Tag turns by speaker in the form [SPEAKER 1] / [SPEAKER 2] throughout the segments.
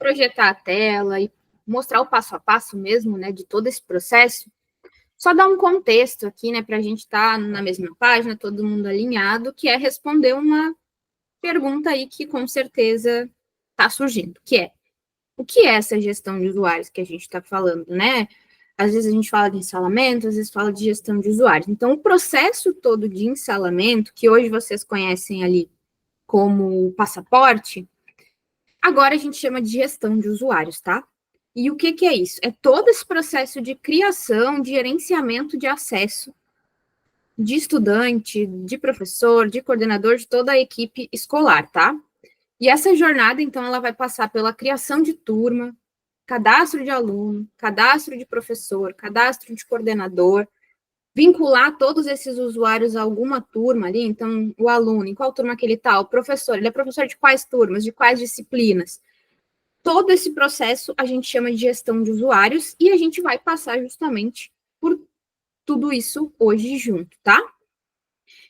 [SPEAKER 1] projetar a tela e mostrar o passo a passo mesmo, né, de todo esse processo, só dar um contexto aqui, né, para a gente estar na mesma página, todo mundo alinhado, que é responder uma pergunta aí que com certeza está surgindo, que é: o que é essa gestão de usuários que a gente está falando, né? Às vezes a gente fala de ensalamento, às vezes fala de gestão de usuários. Então, o processo todo de ensalamento, que hoje vocês conhecem ali como passaporte, agora a gente chama de gestão de usuários, tá? E o que é isso? É todo esse processo de criação, de gerenciamento de acesso de estudante, de professor, de coordenador, de toda a equipe escolar, tá? E essa jornada, então, ela vai passar pela criação de turma, cadastro de aluno, cadastro de professor, cadastro de coordenador, vincular todos esses usuários a alguma turma ali. Então, o aluno, em qual turma que ele está? O professor, ele é professor de quais turmas, de quais disciplinas? Todo esse processo a gente chama de gestão de usuários e a gente vai passar justamente por tudo isso hoje junto, tá?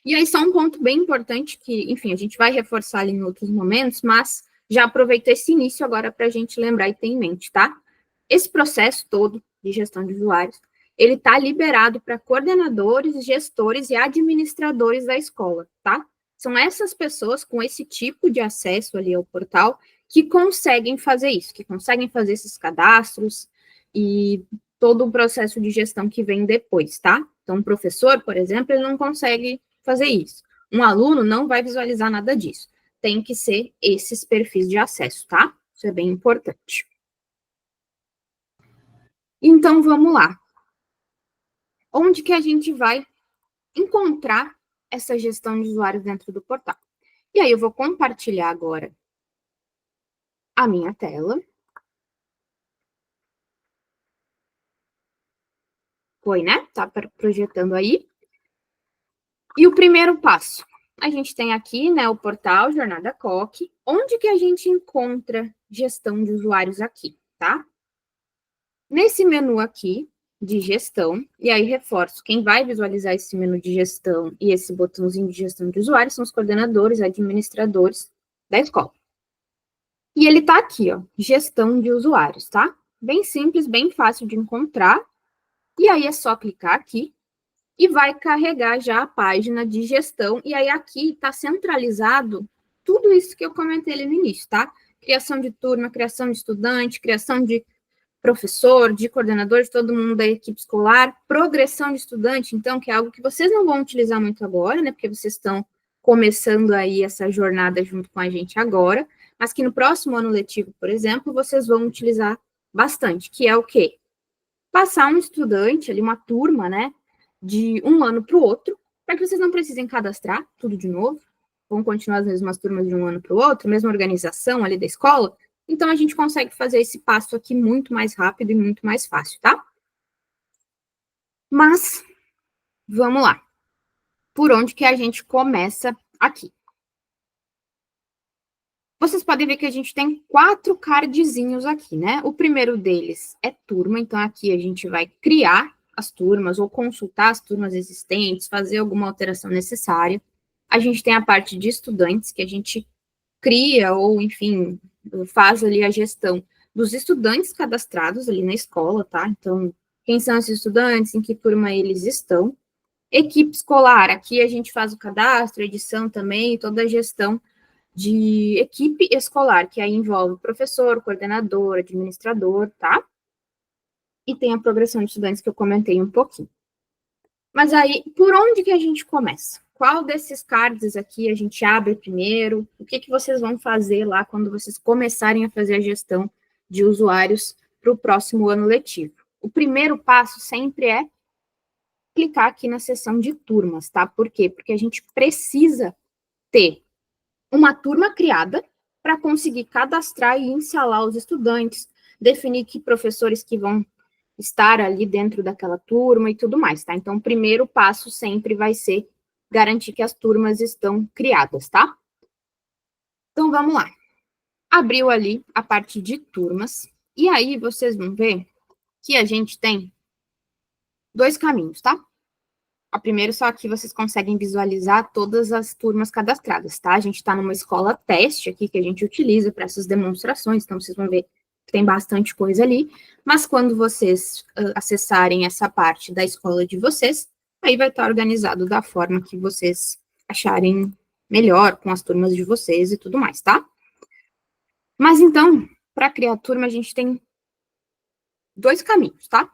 [SPEAKER 1] E aí, só um ponto bem importante que, enfim, a gente vai reforçar ali em outros momentos, mas já aproveito esse início agora para a gente lembrar e ter em mente, tá? Esse processo todo de gestão de usuários, ele está liberado para coordenadores, gestores e administradores da escola, tá? São essas pessoas com esse tipo de acesso ali ao portal que conseguem fazer isso, que conseguem fazer esses cadastros e todo o processo de gestão que vem depois, tá? Então, um professor, por exemplo, ele não consegue fazer isso. Um aluno não vai visualizar nada disso. Tem que ser esses perfis de acesso, tá? Isso é bem importante. Então, vamos lá. Onde que a gente vai encontrar essa gestão de usuários dentro do portal? E aí, eu vou compartilhar agora a minha tela. Foi, né? Tá projetando aí. E o primeiro passo, a gente tem aqui, né, o portal Jornada Coque. Onde que a gente encontra gestão de usuários aqui, tá? Nesse menu aqui de gestão, e aí reforço, quem vai visualizar esse menu de gestão e esse botãozinho de gestão de usuários são os coordenadores, administradores da escola. E ele tá aqui, ó, gestão de usuários, tá? Bem simples, bem fácil de encontrar. E aí é só clicar aqui e vai carregar já a página de gestão. E aí aqui está centralizado tudo isso que eu comentei ali no início, tá? Criação de turma, criação de estudante, criação de professor, de coordenador, de todo mundo da equipe escolar, progressão de estudante, então, que é algo que vocês não vão utilizar muito agora, né? Porque vocês estão começando aí essa jornada junto com a gente agora, mas que no próximo ano letivo, por exemplo, vocês vão utilizar bastante, que é o quê? Passar um estudante ali, uma turma, né, de um ano para o outro, para que vocês não precisem cadastrar tudo de novo, vão continuar as mesmas turmas de um ano para o outro, mesma organização ali da escola, então a gente consegue fazer esse passo aqui muito mais rápido e muito mais fácil, tá? Mas, vamos lá. Por onde que a gente começa aqui? Vocês podem ver que a gente tem 4 cardzinhos aqui, né? O primeiro deles é turma, então aqui a gente vai criar as turmas ou consultar as turmas existentes, fazer alguma alteração necessária. A gente tem a parte de estudantes, que a gente cria ou, enfim, faz ali a gestão dos estudantes cadastrados ali na escola, tá? Então, quem são esses estudantes, em que turma eles estão. Equipe escolar, aqui a gente faz o cadastro, edição também, toda a gestão de equipe escolar, que aí envolve professor, coordenador, administrador, tá? E tem a progressão de estudantes que eu comentei um pouquinho. Mas aí, por onde que a gente começa? Qual desses cards aqui a gente abre primeiro? O que vocês vão fazer lá quando vocês começarem a fazer a gestão de usuários para o próximo ano letivo? O primeiro passo sempre é clicar aqui na seção de turmas, tá? Por quê? Porque a gente precisa ter uma turma criada para conseguir cadastrar e instalar os estudantes, definir que professores que vão estar ali dentro daquela turma e tudo mais, tá? Então, o primeiro passo sempre vai ser garantir que as turmas estão criadas, tá? Então, vamos lá. Abriu ali a parte de turmas, e aí vocês vão ver que a gente tem 2 caminhos, tá? A primeira, só aqui vocês conseguem visualizar todas as turmas cadastradas, tá? A gente está numa escola teste aqui, que a gente utiliza para essas demonstrações, então vocês vão ver tem bastante coisa ali, mas quando vocês acessarem essa parte da escola de vocês, aí vai estar organizado da forma que vocês acharem melhor, com as turmas de vocês e tudo mais, tá? Mas então, para criar turma, a gente tem 2 caminhos, tá?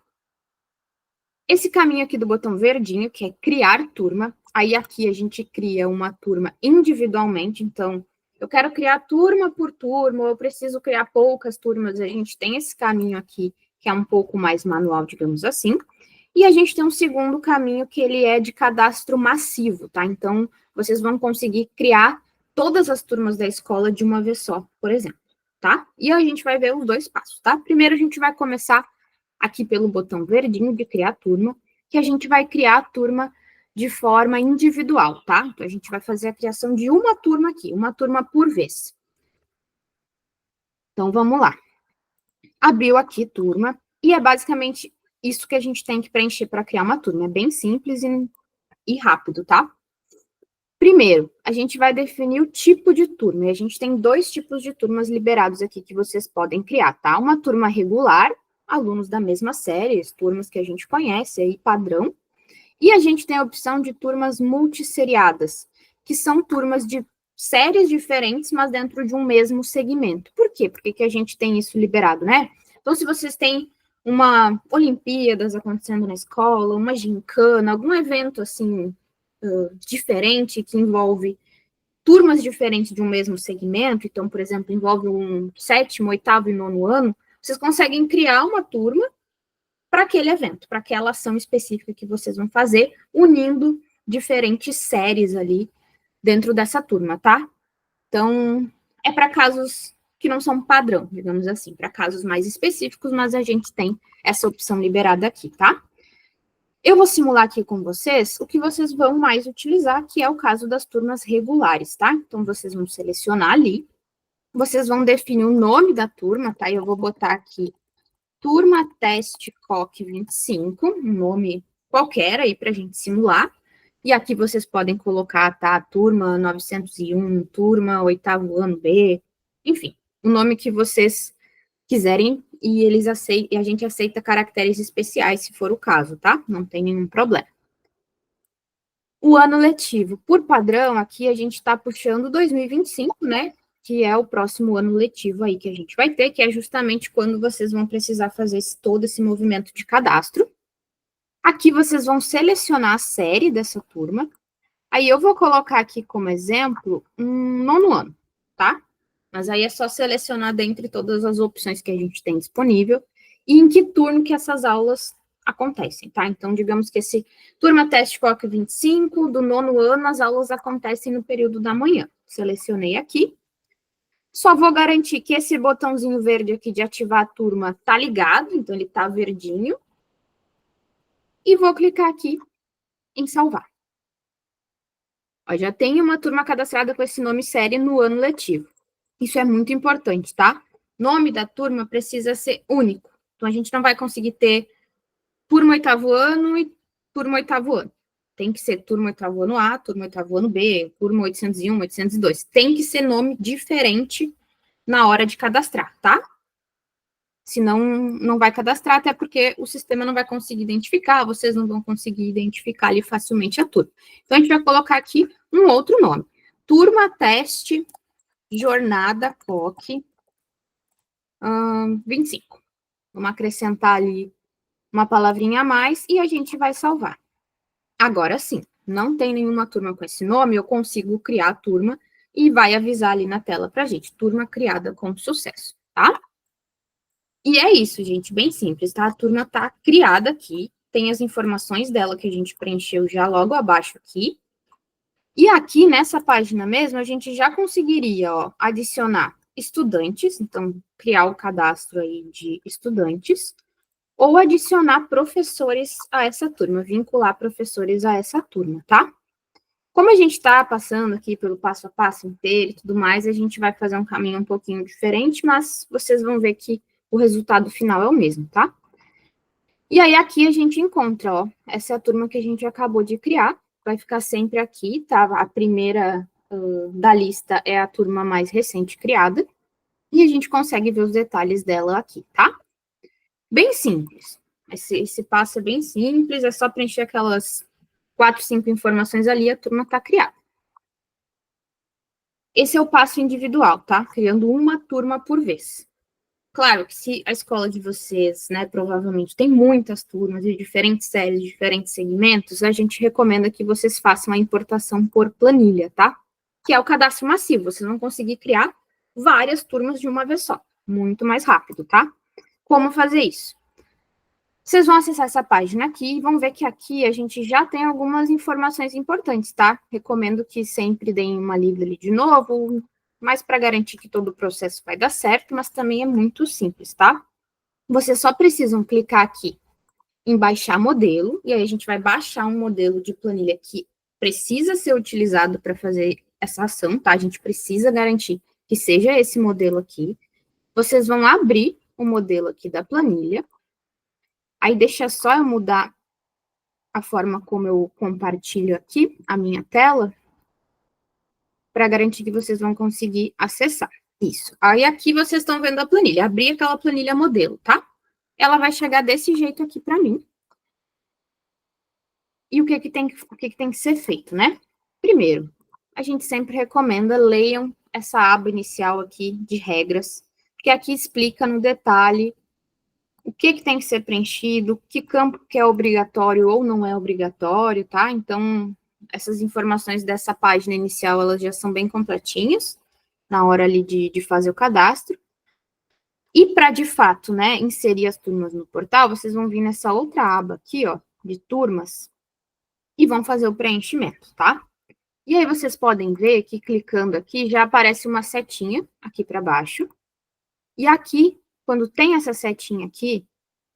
[SPEAKER 1] Esse caminho aqui do botão verdinho, que é criar turma, aí aqui a gente cria uma turma individualmente, então, eu quero criar turma por turma, ou eu preciso criar poucas turmas, a gente tem esse caminho aqui, que é um pouco mais manual, digamos assim, e a gente tem um segundo caminho, que ele é de cadastro massivo, tá? Então, vocês vão conseguir criar todas as turmas da escola de uma vez só, por exemplo, tá? E a gente vai ver os 2 passos, tá? Primeiro, a gente vai começar aqui pelo botão verdinho de criar turma, que a gente vai criar a turma de forma individual, tá? Então, a gente vai fazer a criação de uma turma aqui, uma turma por vez. Então, vamos lá. Abriu aqui turma, e é basicamente isso que a gente tem que preencher para criar uma turma. É bem simples e rápido, tá? Primeiro, a gente vai definir o tipo de turma, e a gente tem 2 tipos de turmas liberados aqui que vocês podem criar, tá? Uma turma regular, alunos da mesma série, as turmas que a gente conhece aí, padrão, e a gente tem a opção de turmas multisseriadas, que são turmas de séries diferentes, mas dentro de um mesmo segmento. Por quê? Por que a gente tem isso liberado, né? Então, se vocês têm uma Olimpíadas acontecendo na escola, uma gincana, algum evento assim diferente que envolve turmas diferentes de um mesmo segmento, então, por exemplo, envolve um 7º, 8º e 9º ano, vocês conseguem criar uma turma para aquele evento, para aquela ação específica que vocês vão fazer, unindo diferentes séries ali dentro dessa turma, tá? Então, é para casos que não são padrão, digamos assim, para casos mais específicos, mas a gente tem essa opção liberada aqui, tá? Eu vou simular aqui com vocês o que vocês vão mais utilizar, que é o caso das turmas regulares, tá? Então, vocês vão selecionar ali, vocês vão definir o nome da turma, tá? Eu vou botar aqui Turma Teste COC 25, um nome qualquer aí para a gente simular. E aqui vocês podem colocar, tá? Turma 901, turma 8º ano B, enfim, o nome que vocês quiserem e e a gente aceita caracteres especiais, se for o caso, tá? Não tem nenhum problema. O ano letivo, por padrão, aqui a gente está puxando 2025, né? Que é o próximo ano letivo aí que a gente vai ter, que é justamente quando vocês vão precisar fazer todo esse movimento de cadastro. Aqui vocês vão selecionar a série dessa turma. Aí eu vou colocar aqui como exemplo um 9º ano, tá? Mas aí é só selecionar dentre todas as opções que a gente tem disponível e em que turno que essas aulas acontecem, tá? Então, digamos que esse turma teste COC 25, do 9º ano, as aulas acontecem no período da manhã. Selecionei aqui. Só vou garantir que esse botãozinho verde aqui de ativar a turma tá ligado, então ele tá verdinho. E vou clicar aqui em salvar. Ó, já tem uma turma cadastrada com esse nome série no ano letivo. Isso é muito importante, tá? Nome da turma precisa ser único. Então, a gente não vai conseguir ter turma 8º ano e turma 8º ano. Tem que ser turma 8º ano A, turma 8º ano B, turma 801, 802. Tem que ser nome diferente na hora de cadastrar, tá? Senão, não vai cadastrar, até porque o sistema não vai conseguir identificar, vocês não vão conseguir identificar ali facilmente a turma. Então, a gente vai colocar aqui um outro nome. Turma Teste Jornada COC 25. Vamos acrescentar ali uma palavrinha a mais e a gente vai salvar. Agora sim, não tem nenhuma turma com esse nome, eu consigo criar a turma e vai avisar ali na tela pra gente, turma criada com sucesso, tá? E é isso, gente, bem simples, tá? A turma tá criada aqui, tem as informações dela que a gente preencheu já logo abaixo aqui. E aqui, nessa página mesmo, a gente já conseguiria, ó, adicionar estudantes, então, criar o cadastro aí de estudantes, ou adicionar professores a essa turma, vincular professores a essa turma, tá? Como a gente está passando aqui pelo passo a passo inteiro e tudo mais, a gente vai fazer um caminho um pouquinho diferente, mas vocês vão ver que o resultado final é o mesmo, tá? E aí, aqui a gente encontra, ó, essa é a turma que a gente acabou de criar, vai ficar sempre aqui, tá? A primeira da lista é a turma mais recente criada. e a gente consegue ver os detalhes dela aqui, tá? Bem simples. Esse passo é bem simples, é só preencher aquelas 4, 5 informações ali e a turma está criada. Esse é o passo individual, tá? Criando uma turma por vez. Claro que se a escola de vocês, né, provavelmente tem muitas turmas de diferentes séries, diferentes segmentos, a gente recomenda que vocês façam a importação por planilha, tá? Que é o cadastro massivo. Vocês vão conseguir criar várias turmas de uma vez só. Muito mais rápido, tá? Como fazer isso? Vocês vão acessar essa página aqui e vão ver que aqui a gente já tem algumas informações importantes, tá? Recomendo que sempre deem uma lida ali de novo, mas para garantir que todo o processo vai dar certo, mas também é muito simples, tá? Vocês só precisam clicar aqui em baixar modelo, e aí a gente vai baixar um modelo de planilha que precisa ser utilizado para fazer essa ação, tá? A gente precisa garantir que seja esse modelo aqui. Vocês vão abrir o modelo aqui da planilha. Aí deixa só eu mudar a forma como eu compartilho aqui a minha tela, para garantir que vocês vão conseguir acessar. Isso. Aí aqui vocês estão vendo a planilha. Abri aquela planilha modelo, tá? Ela vai chegar desse jeito aqui para mim. E o que que tem que ser feito, né? Primeiro, a gente sempre recomenda leiam essa aba inicial aqui de regras, porque aqui explica no detalhe o que tem que ser preenchido, que campo que é obrigatório ou não é obrigatório, tá? Então, essas informações dessa página inicial, elas já são bem completinhas na hora ali de fazer o cadastro. E para, de fato, né, inserir as turmas no portal, vocês vão vir nessa outra aba aqui, ó, de turmas, e vão fazer o preenchimento, tá? E aí vocês podem ver que clicando aqui já aparece uma setinha aqui para baixo. E aqui, quando tem essa setinha aqui,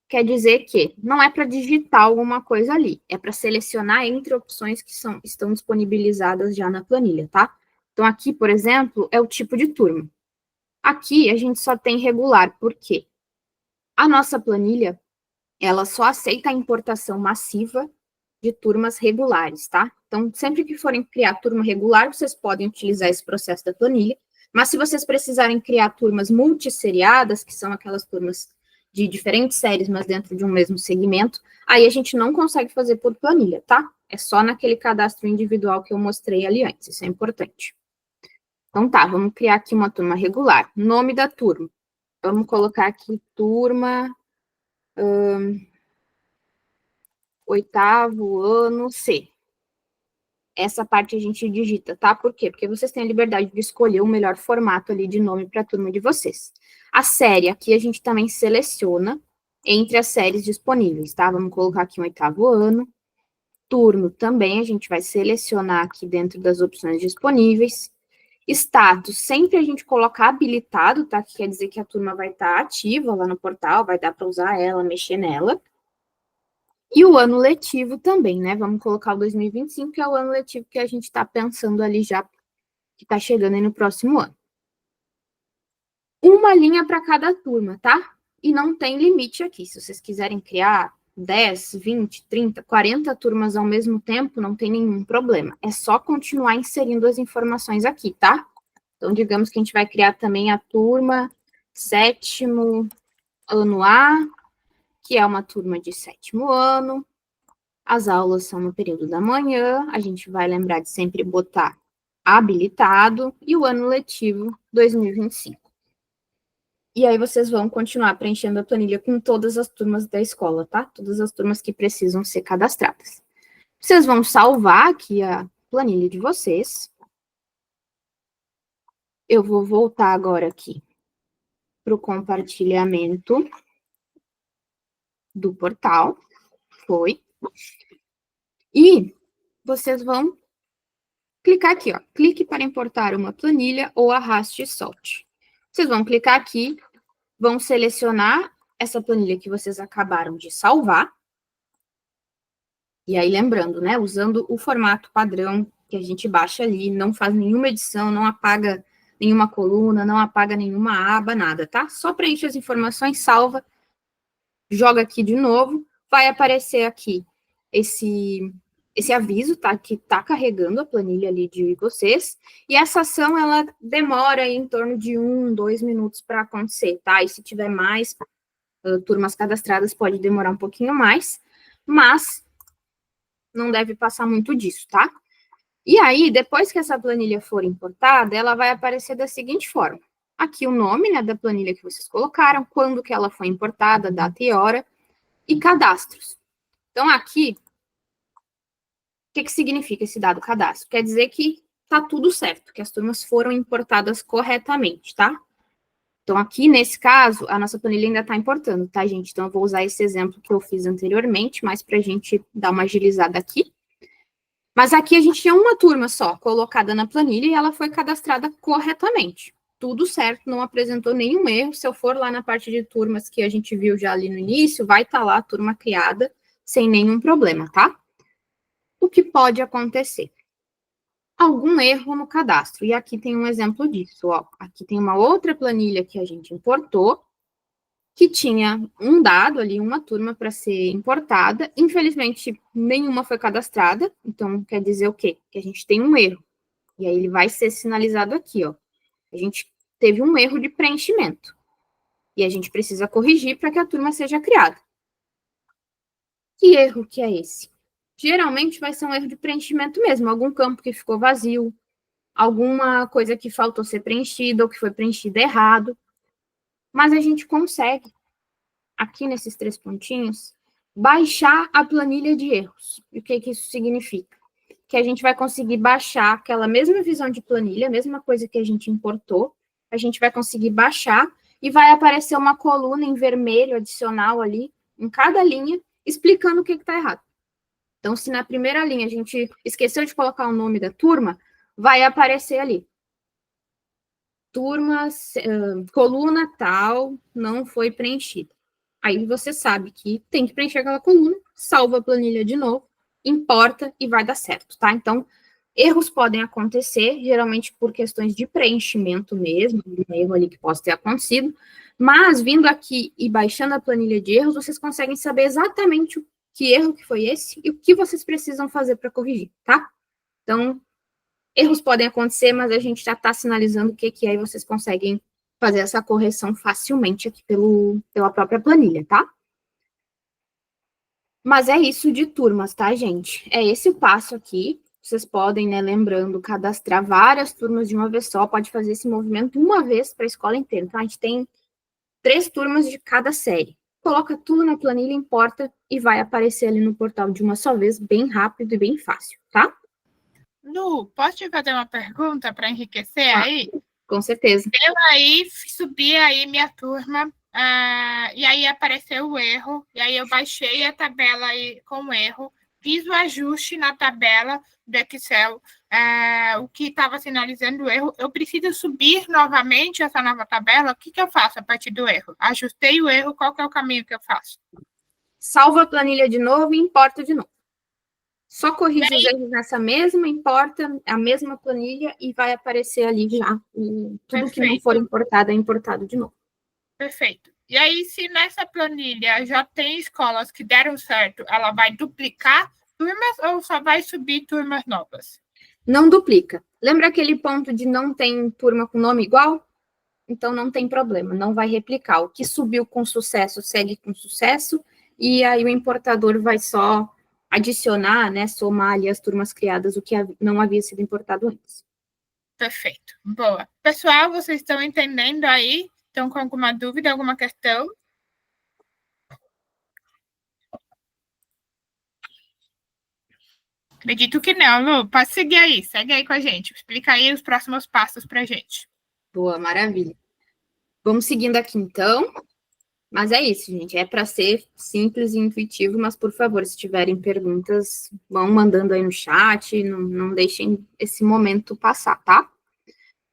[SPEAKER 1] quer dizer que não é para digitar alguma coisa ali, é para selecionar entre opções que estão disponibilizadas já na planilha, tá? Então, aqui, por exemplo, é o tipo de turma. Aqui, a gente só tem regular, por quê? A nossa planilha, ela só aceita a importação massiva de turmas regulares, tá? Então, sempre que forem criar turma regular, vocês podem utilizar esse processo da planilha, mas se vocês precisarem criar turmas multisseriadas, que são aquelas turmas de diferentes séries, mas dentro de um mesmo segmento, aí a gente não consegue fazer por planilha, tá? É só naquele cadastro individual que eu mostrei ali antes, isso é importante. Então tá, vamos criar aqui uma turma regular. Nome da turma. Vamos colocar aqui turma 8º ano C. Essa parte a gente digita, tá? Por quê? Porque vocês têm a liberdade de escolher o melhor formato ali de nome para a turma de vocês. A série, aqui a gente também seleciona entre as séries disponíveis, tá? Vamos colocar aqui um 8º ano. Turno também, a gente vai selecionar aqui dentro das opções disponíveis. Status, sempre a gente coloca habilitado, tá? Que quer dizer que a turma vai estar ativa lá no portal, vai dar para usar ela, mexer nela. E o ano letivo também, né? Vamos colocar o 2025, que é o ano letivo que a gente está pensando ali já, que está chegando aí no próximo ano. Uma linha para cada turma, tá? E não tem limite aqui. Se vocês quiserem criar 10, 20, 30, 40 turmas ao mesmo tempo, não tem nenhum problema. É só continuar inserindo as informações aqui, tá? Então, digamos que a gente vai criar também a turma 7º ano A, que é uma turma de 7º ano. As aulas são no período da manhã, a gente vai lembrar de sempre botar habilitado e o ano letivo 2025. E aí vocês vão continuar preenchendo a planilha com todas as turmas da escola, tá? Todas as turmas que precisam ser cadastradas. Vocês vão salvar aqui a planilha de vocês. Eu vou voltar agora aqui para o compartilhamento do portal. Foi. E vocês vão clicar aqui, ó. Clique para importar uma planilha ou arraste e solte. Vocês vão clicar aqui, vão selecionar essa planilha que vocês acabaram de salvar. E aí, lembrando, né, usando o formato padrão que a gente baixa ali, não faz nenhuma edição, não apaga nenhuma coluna, não apaga nenhuma aba, nada, tá? Só preenche as informações, salva, joga aqui de novo, vai aparecer aqui esse esse aviso, tá? Que tá carregando a planilha ali de vocês, e essa ação, ela demora aí em torno de 2 minutos para acontecer, tá? E se tiver mais turmas cadastradas, pode demorar um pouquinho mais, mas não deve passar muito disso, tá? E aí, depois que essa planilha for importada, ela vai aparecer da seguinte forma. Aqui o nome, né, da planilha que vocês colocaram, quando que ela foi importada, data e hora, e cadastros. Então, aqui, o que significa esse dado cadastro? Quer dizer que tá tudo certo, que as turmas foram importadas corretamente, tá? Então, aqui, nesse caso, a nossa planilha ainda está importando, tá, gente? Então, eu vou usar esse exemplo que eu fiz anteriormente, mas para a gente dar uma agilizada aqui. Mas aqui a gente tinha uma turma só colocada na planilha e ela foi cadastrada corretamente. Tudo certo, não apresentou nenhum erro. Se eu for lá na parte de turmas que a gente viu já ali no início, vai estar lá a turma criada sem nenhum problema, tá? O que pode acontecer? Algum erro no cadastro. E aqui tem um exemplo disso, ó. Aqui tem uma outra planilha que a gente importou, que tinha um dado ali, uma turma para ser importada. Infelizmente, nenhuma foi cadastrada. Então, quer dizer o quê? Que a gente tem um erro. E aí ele vai ser sinalizado aqui, ó. A gente teve um erro de preenchimento. E a gente precisa corrigir para que a turma seja criada. Que erro que é esse? Geralmente vai ser um erro de preenchimento mesmo, algum campo que ficou vazio, alguma coisa que faltou ser preenchida ou que foi preenchida errado. Mas a gente consegue, aqui nesses 3 pontinhos, baixar a planilha de erros. E o que isso significa? Que a gente vai conseguir baixar aquela mesma visão de planilha, a mesma coisa que a gente importou, a gente vai conseguir baixar e vai aparecer uma coluna em vermelho adicional ali, em cada linha, explicando o que está errado. Então, se na primeira linha a gente esqueceu de colocar o nome da turma, vai aparecer ali. Turma, coluna tal, não foi preenchida. Aí você sabe que tem que preencher aquela coluna, salva a planilha de novo, importa e vai dar certo, tá? Então, erros podem acontecer, geralmente por questões de preenchimento mesmo, um erro ali que possa ter acontecido, mas vindo aqui e baixando a planilha de erros, vocês conseguem saber exatamente o que erro que foi esse e o que vocês precisam fazer para corrigir, tá? Então, erros podem acontecer, mas a gente já está sinalizando o que é e vocês conseguem fazer essa correção facilmente aqui pela própria planilha, tá? Mas é isso de turmas, tá, gente? É esse o passo aqui. Vocês podem, né, lembrando, cadastrar várias turmas de uma vez só, pode fazer esse movimento uma vez para a escola inteira. Então, a gente tem 3 turmas de cada série. Coloca tudo na planilha, importa e vai aparecer ali no portal de uma só vez, bem rápido e bem fácil, tá?
[SPEAKER 2] Lu, posso te fazer uma pergunta para enriquecer aí?
[SPEAKER 1] Com certeza.
[SPEAKER 2] Eu aí subi aí minha turma, e aí apareceu o erro, e aí eu baixei a tabela aí com o erro, fiz o ajuste na tabela do Excel, o que estava sinalizando o erro. Eu preciso subir novamente essa nova tabela? O que eu faço a partir do erro? Ajustei o erro, qual que é o caminho que eu faço?
[SPEAKER 1] Salva a planilha de novo e importa de novo. Só corrige os erros nessa mesma, importa a mesma planilha e vai aparecer ali já. Tudo que não for importado é importado de novo.
[SPEAKER 2] Perfeito. E aí, se nessa planilha já tem escolas que deram certo, ela vai duplicar turmas ou só vai subir turmas novas?
[SPEAKER 1] Não duplica. Lembra aquele ponto de não tem turma com nome igual? Então não tem problema, não vai replicar. O que subiu com sucesso segue com sucesso, e aí o importador vai só adicionar, né, somar ali as turmas criadas, o que não havia sido importado antes.
[SPEAKER 2] Perfeito. Boa. Pessoal, vocês estão entendendo aí? Estão com alguma dúvida, alguma questão? Acredito que não, Lu. Pode seguir aí, segue aí com a gente. Explica aí os próximos passos para a gente.
[SPEAKER 1] Boa, maravilha. Vamos seguindo aqui, então. Mas é isso, gente. É para ser simples e intuitivo, mas, por favor, se tiverem perguntas, vão mandando aí no chat, não deixem esse momento passar, tá?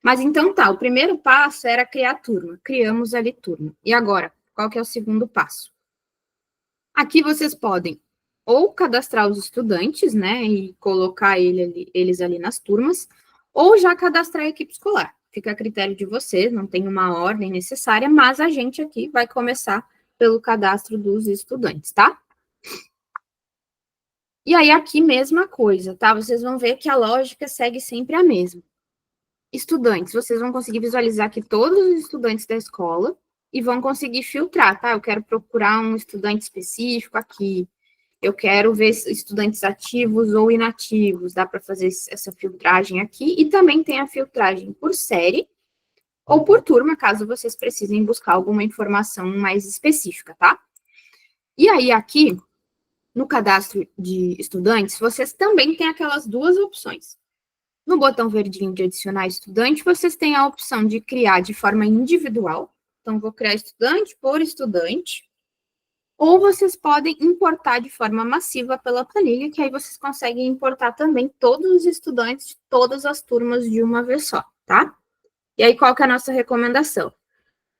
[SPEAKER 1] Mas então tá, o primeiro passo era criar turma. Criamos ali turma. E agora, qual que é o segundo passo? Aqui vocês podem ou cadastrar os estudantes, né, e colocar eles ali nas turmas, ou já cadastrar a equipe escolar. Fica a critério de vocês, não tem uma ordem necessária, mas a gente aqui vai começar pelo cadastro dos estudantes, tá? E aí, aqui, mesma coisa, tá? Vocês vão ver que a lógica segue sempre a mesma. Estudantes, vocês vão conseguir visualizar aqui todos os estudantes da escola e vão conseguir filtrar, tá? Eu quero procurar um estudante específico aqui, eu quero ver estudantes ativos ou inativos, dá para fazer essa filtragem aqui, e também tem a filtragem por série ou por turma, caso vocês precisem buscar alguma informação mais específica, tá? E aí, aqui, no cadastro de estudantes, vocês também têm aquelas duas opções. No botão verdinho de adicionar estudante, vocês têm a opção de criar de forma individual. Então, vou criar estudante por estudante. Ou vocês podem importar de forma massiva pela planilha, que aí vocês conseguem importar também todos os estudantes de todas as turmas de uma vez só, tá? E aí, qual que é a nossa recomendação?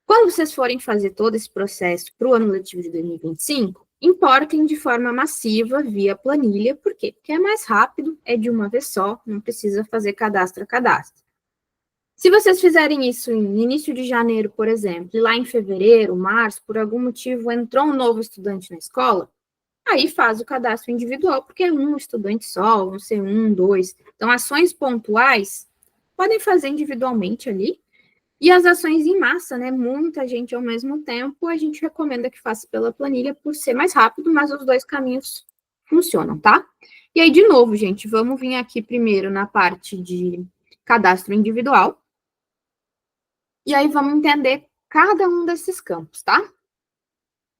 [SPEAKER 1] Quando vocês forem fazer todo esse processo para o ano letivo de 2025, importem de forma massiva via planilha. Por quê? Porque é mais rápido, é de uma vez só, não precisa fazer cadastro a cadastro. Se vocês fizerem isso no início de janeiro, por exemplo, e lá em fevereiro, março, por algum motivo entrou um novo estudante na escola, aí faz o cadastro individual, porque é um estudante só, vão ser um, dois. Então, ações pontuais podem fazer individualmente ali, e as ações em massa, né? Muita gente ao mesmo tempo, a gente recomenda que faça pela planilha por ser mais rápido, mas os dois caminhos funcionam, tá? E aí, de novo, gente, vamos vir aqui primeiro na parte de cadastro individual. E aí vamos entender cada um desses campos, tá?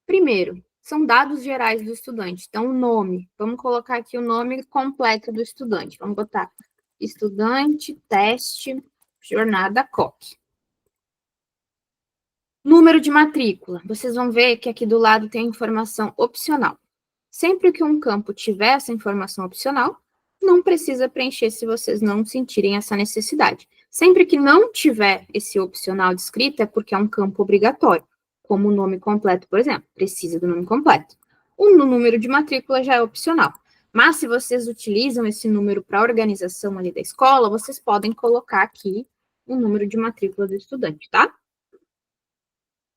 [SPEAKER 1] Primeiro, são dados gerais do estudante. Então, o nome. Vamos colocar aqui o nome completo do estudante. Vamos botar estudante, teste, jornada COC. Número de matrícula. Vocês vão ver que aqui do lado tem a informação opcional. Sempre que um campo tiver essa informação opcional, não precisa preencher se vocês não sentirem essa necessidade. Sempre que não tiver esse opcional descrito, é porque é um campo obrigatório, como o nome completo, por exemplo, precisa do nome completo. O número de matrícula já é opcional. Mas se vocês utilizam esse número para a organização ali da escola, vocês podem colocar aqui o número de matrícula do estudante, tá?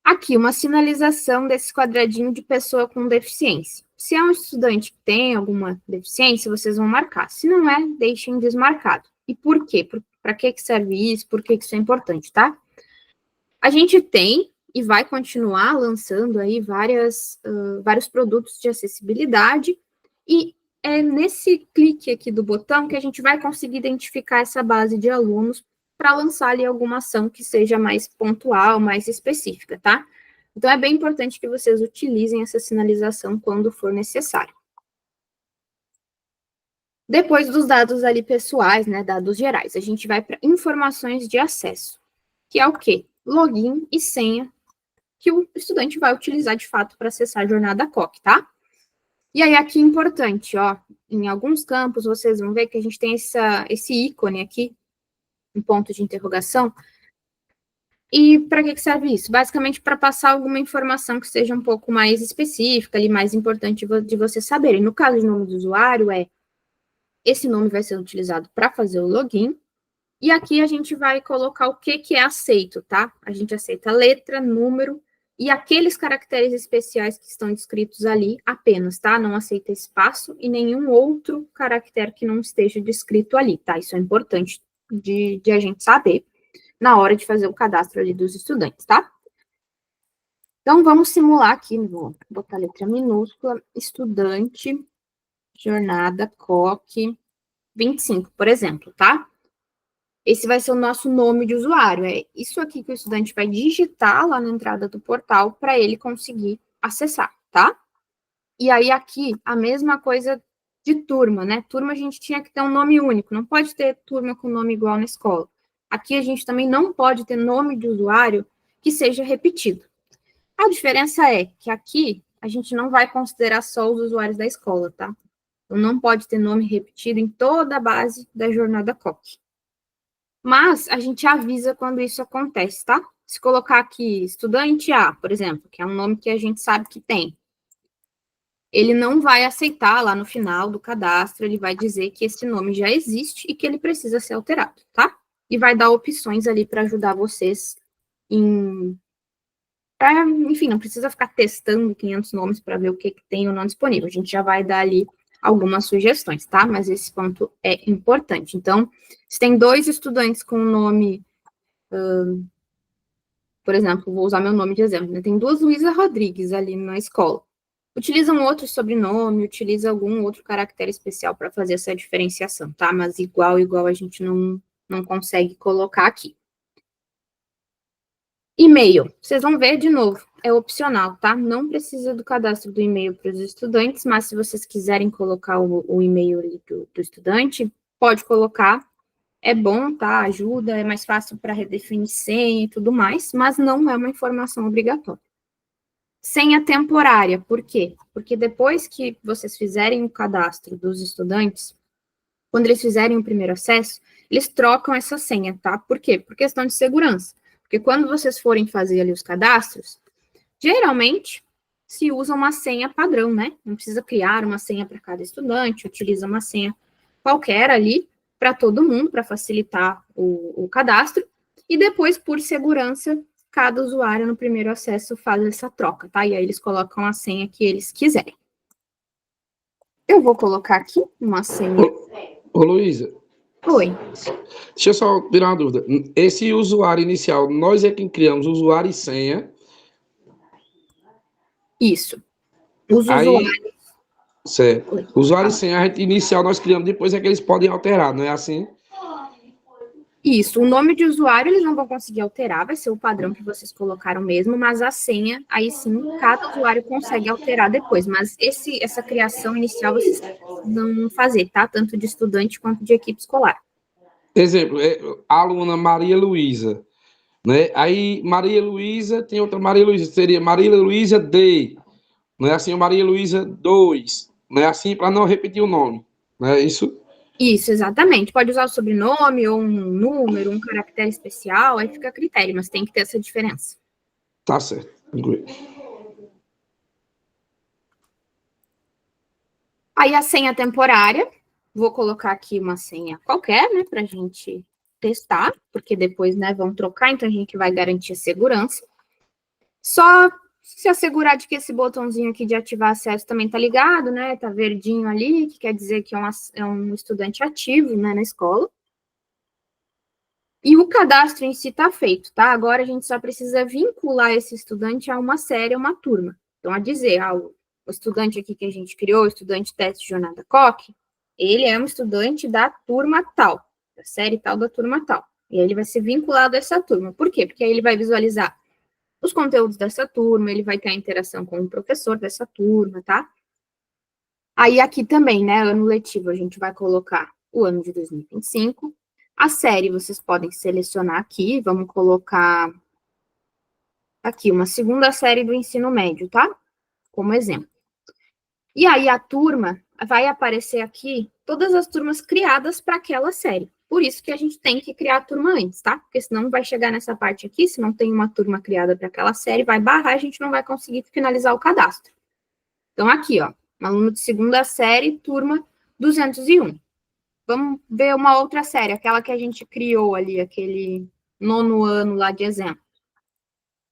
[SPEAKER 1] Aqui, uma sinalização desse quadradinho de pessoa com deficiência. Se é um estudante que tem alguma deficiência, vocês vão marcar. Se não é, deixem desmarcado. E por quê? Para que serve isso? Por que isso é importante, tá? A gente tem e vai continuar lançando aí vários produtos de acessibilidade, e é nesse clique aqui do botão que a gente vai conseguir identificar essa base de alunos para lançar ali alguma ação que seja mais pontual, mais específica, tá? Então, é bem importante que vocês utilizem essa sinalização quando for necessário. Depois dos dados ali pessoais, né, dados gerais, a gente vai para informações de acesso, que é o quê? Login e senha que o estudante vai utilizar, de fato, para acessar a jornada COC, tá? E aí, aqui, importante, ó, em alguns campos, vocês vão ver que a gente tem esse ícone aqui, um ponto de interrogação. E para que serve isso? Basicamente, para passar alguma informação que seja um pouco mais específica, ali, mais importante de vocês saberem. No caso de nome do usuário, esse nome vai ser utilizado para fazer o login. E aqui a gente vai colocar o que é aceito, tá? A gente aceita letra, número e aqueles caracteres especiais que estão descritos ali apenas, tá? Não aceita espaço e nenhum outro caractere que não esteja descrito ali, tá? Isso é importante de a gente saber na hora de fazer o cadastro ali dos estudantes, tá? Então, vamos simular aqui, vou botar letra minúscula, estudante, jornada, COC, 25, por exemplo, tá? Esse vai ser o nosso nome de usuário. É isso aqui que o estudante vai digitar lá na entrada do portal para ele conseguir acessar, tá? E aí, aqui, a mesma coisa de turma, né? Turma a gente tinha que ter um nome único, não pode ter turma com nome igual na escola. Aqui a gente também não pode ter nome de usuário que seja repetido. A diferença é que aqui a gente não vai considerar só os usuários da escola, tá? Então, não pode ter nome repetido em toda a base da jornada COC. Mas a gente avisa quando isso acontece, tá? Se colocar aqui estudante A, por exemplo, que é um nome que a gente sabe que tem, ele não vai aceitar lá no final do cadastro, ele vai dizer que esse nome já existe e que ele precisa ser alterado, tá? E vai dar opções ali para ajudar vocês enfim, não precisa ficar testando 500 nomes para ver o que tem ou não disponível. A gente já vai dar ali algumas sugestões, tá? Mas esse ponto é importante. Então, se tem 2 estudantes com o nome, por exemplo, vou usar meu nome de exemplo, né? Tem 2 Luísa Rodrigues ali na escola. Utiliza um outro sobrenome, utiliza algum outro caractere especial para fazer essa diferenciação, tá? Mas igual a gente não consegue colocar aqui. E-mail, vocês vão ver de novo, é opcional, tá? Não precisa do cadastro do e-mail para os estudantes, mas se vocês quiserem colocar o e-mail ali do estudante, pode colocar, é bom, tá? Ajuda, é mais fácil para redefinir senha e tudo mais, mas não é uma informação obrigatória. Senha temporária, por quê? Porque depois que vocês fizerem o cadastro dos estudantes, quando eles fizerem o primeiro acesso, eles trocam essa senha, tá? Por quê? Por questão de segurança. Porque quando vocês forem fazer ali os cadastros, geralmente se usa uma senha padrão, né? Não precisa criar uma senha para cada estudante, utiliza uma senha qualquer ali para todo mundo, para facilitar o cadastro. E depois, por segurança, cada usuário no primeiro acesso faz essa troca, tá? E aí eles colocam a senha que eles quiserem. Eu vou colocar aqui uma senha.
[SPEAKER 3] Ô Luísa.
[SPEAKER 1] Oi.
[SPEAKER 3] Deixa eu só tirar uma dúvida. Esse usuário inicial, nós é quem criamos usuário e senha.
[SPEAKER 1] Isso. Os usuários.
[SPEAKER 3] Certo. Oi. Usuário e senha, a gente inicial nós criamos, depois é que eles podem alterar, não é assim?
[SPEAKER 1] Isso, o nome de usuário eles não vão conseguir alterar, vai ser o padrão que vocês colocaram mesmo, mas a senha, aí sim, cada usuário consegue alterar depois, mas essa criação inicial vocês não fazer, tá? Tanto de estudante quanto de equipe escolar.
[SPEAKER 3] Exemplo, a aluna Maria Luísa, né? Aí Maria Luísa tem outra Maria Luísa, seria Maria Luísa D, não é assim, Maria Luísa 2, não é assim, para não repetir o nome, não é isso?
[SPEAKER 1] Isso, exatamente. Pode usar o sobrenome ou um número, um caractere especial, aí fica a critério, mas tem que ter essa diferença.
[SPEAKER 3] Tá certo.
[SPEAKER 1] Aí a senha temporária, vou colocar aqui uma senha qualquer, né, pra gente testar, porque depois, né, vão trocar, então a gente vai garantir a segurança. Só se assegurar de que esse botãozinho aqui de ativar acesso também tá ligado, né? Tá verdinho ali, que quer dizer que é um estudante ativo, né, na escola. E o cadastro em si tá feito, tá? Agora a gente só precisa vincular esse estudante a uma série, a uma turma. Então, a dizer, o estudante aqui que a gente criou, o estudante teste jornada COC, ele é um estudante da turma tal, da série tal da turma tal. E aí ele vai ser vinculado a essa turma. Por quê? Porque aí ele vai visualizar os conteúdos dessa turma, ele vai ter a interação com o professor dessa turma, tá? Aí aqui também, né, ano letivo, a gente vai colocar o ano de 2025. A série vocês podem selecionar aqui, vamos colocar aqui uma segunda série do ensino médio, tá? Como exemplo. E aí a turma vai aparecer aqui todas as turmas criadas para aquela série. Por isso que a gente tem que criar a turma antes, tá? Porque senão vai chegar nessa parte aqui, se não tem uma turma criada para aquela série, vai barrar, a gente não vai conseguir finalizar o cadastro. Então, aqui, ó, um aluno de segunda série, turma 201. Vamos ver uma outra série, aquela que a gente criou ali, aquele 9º ano lá de exemplo.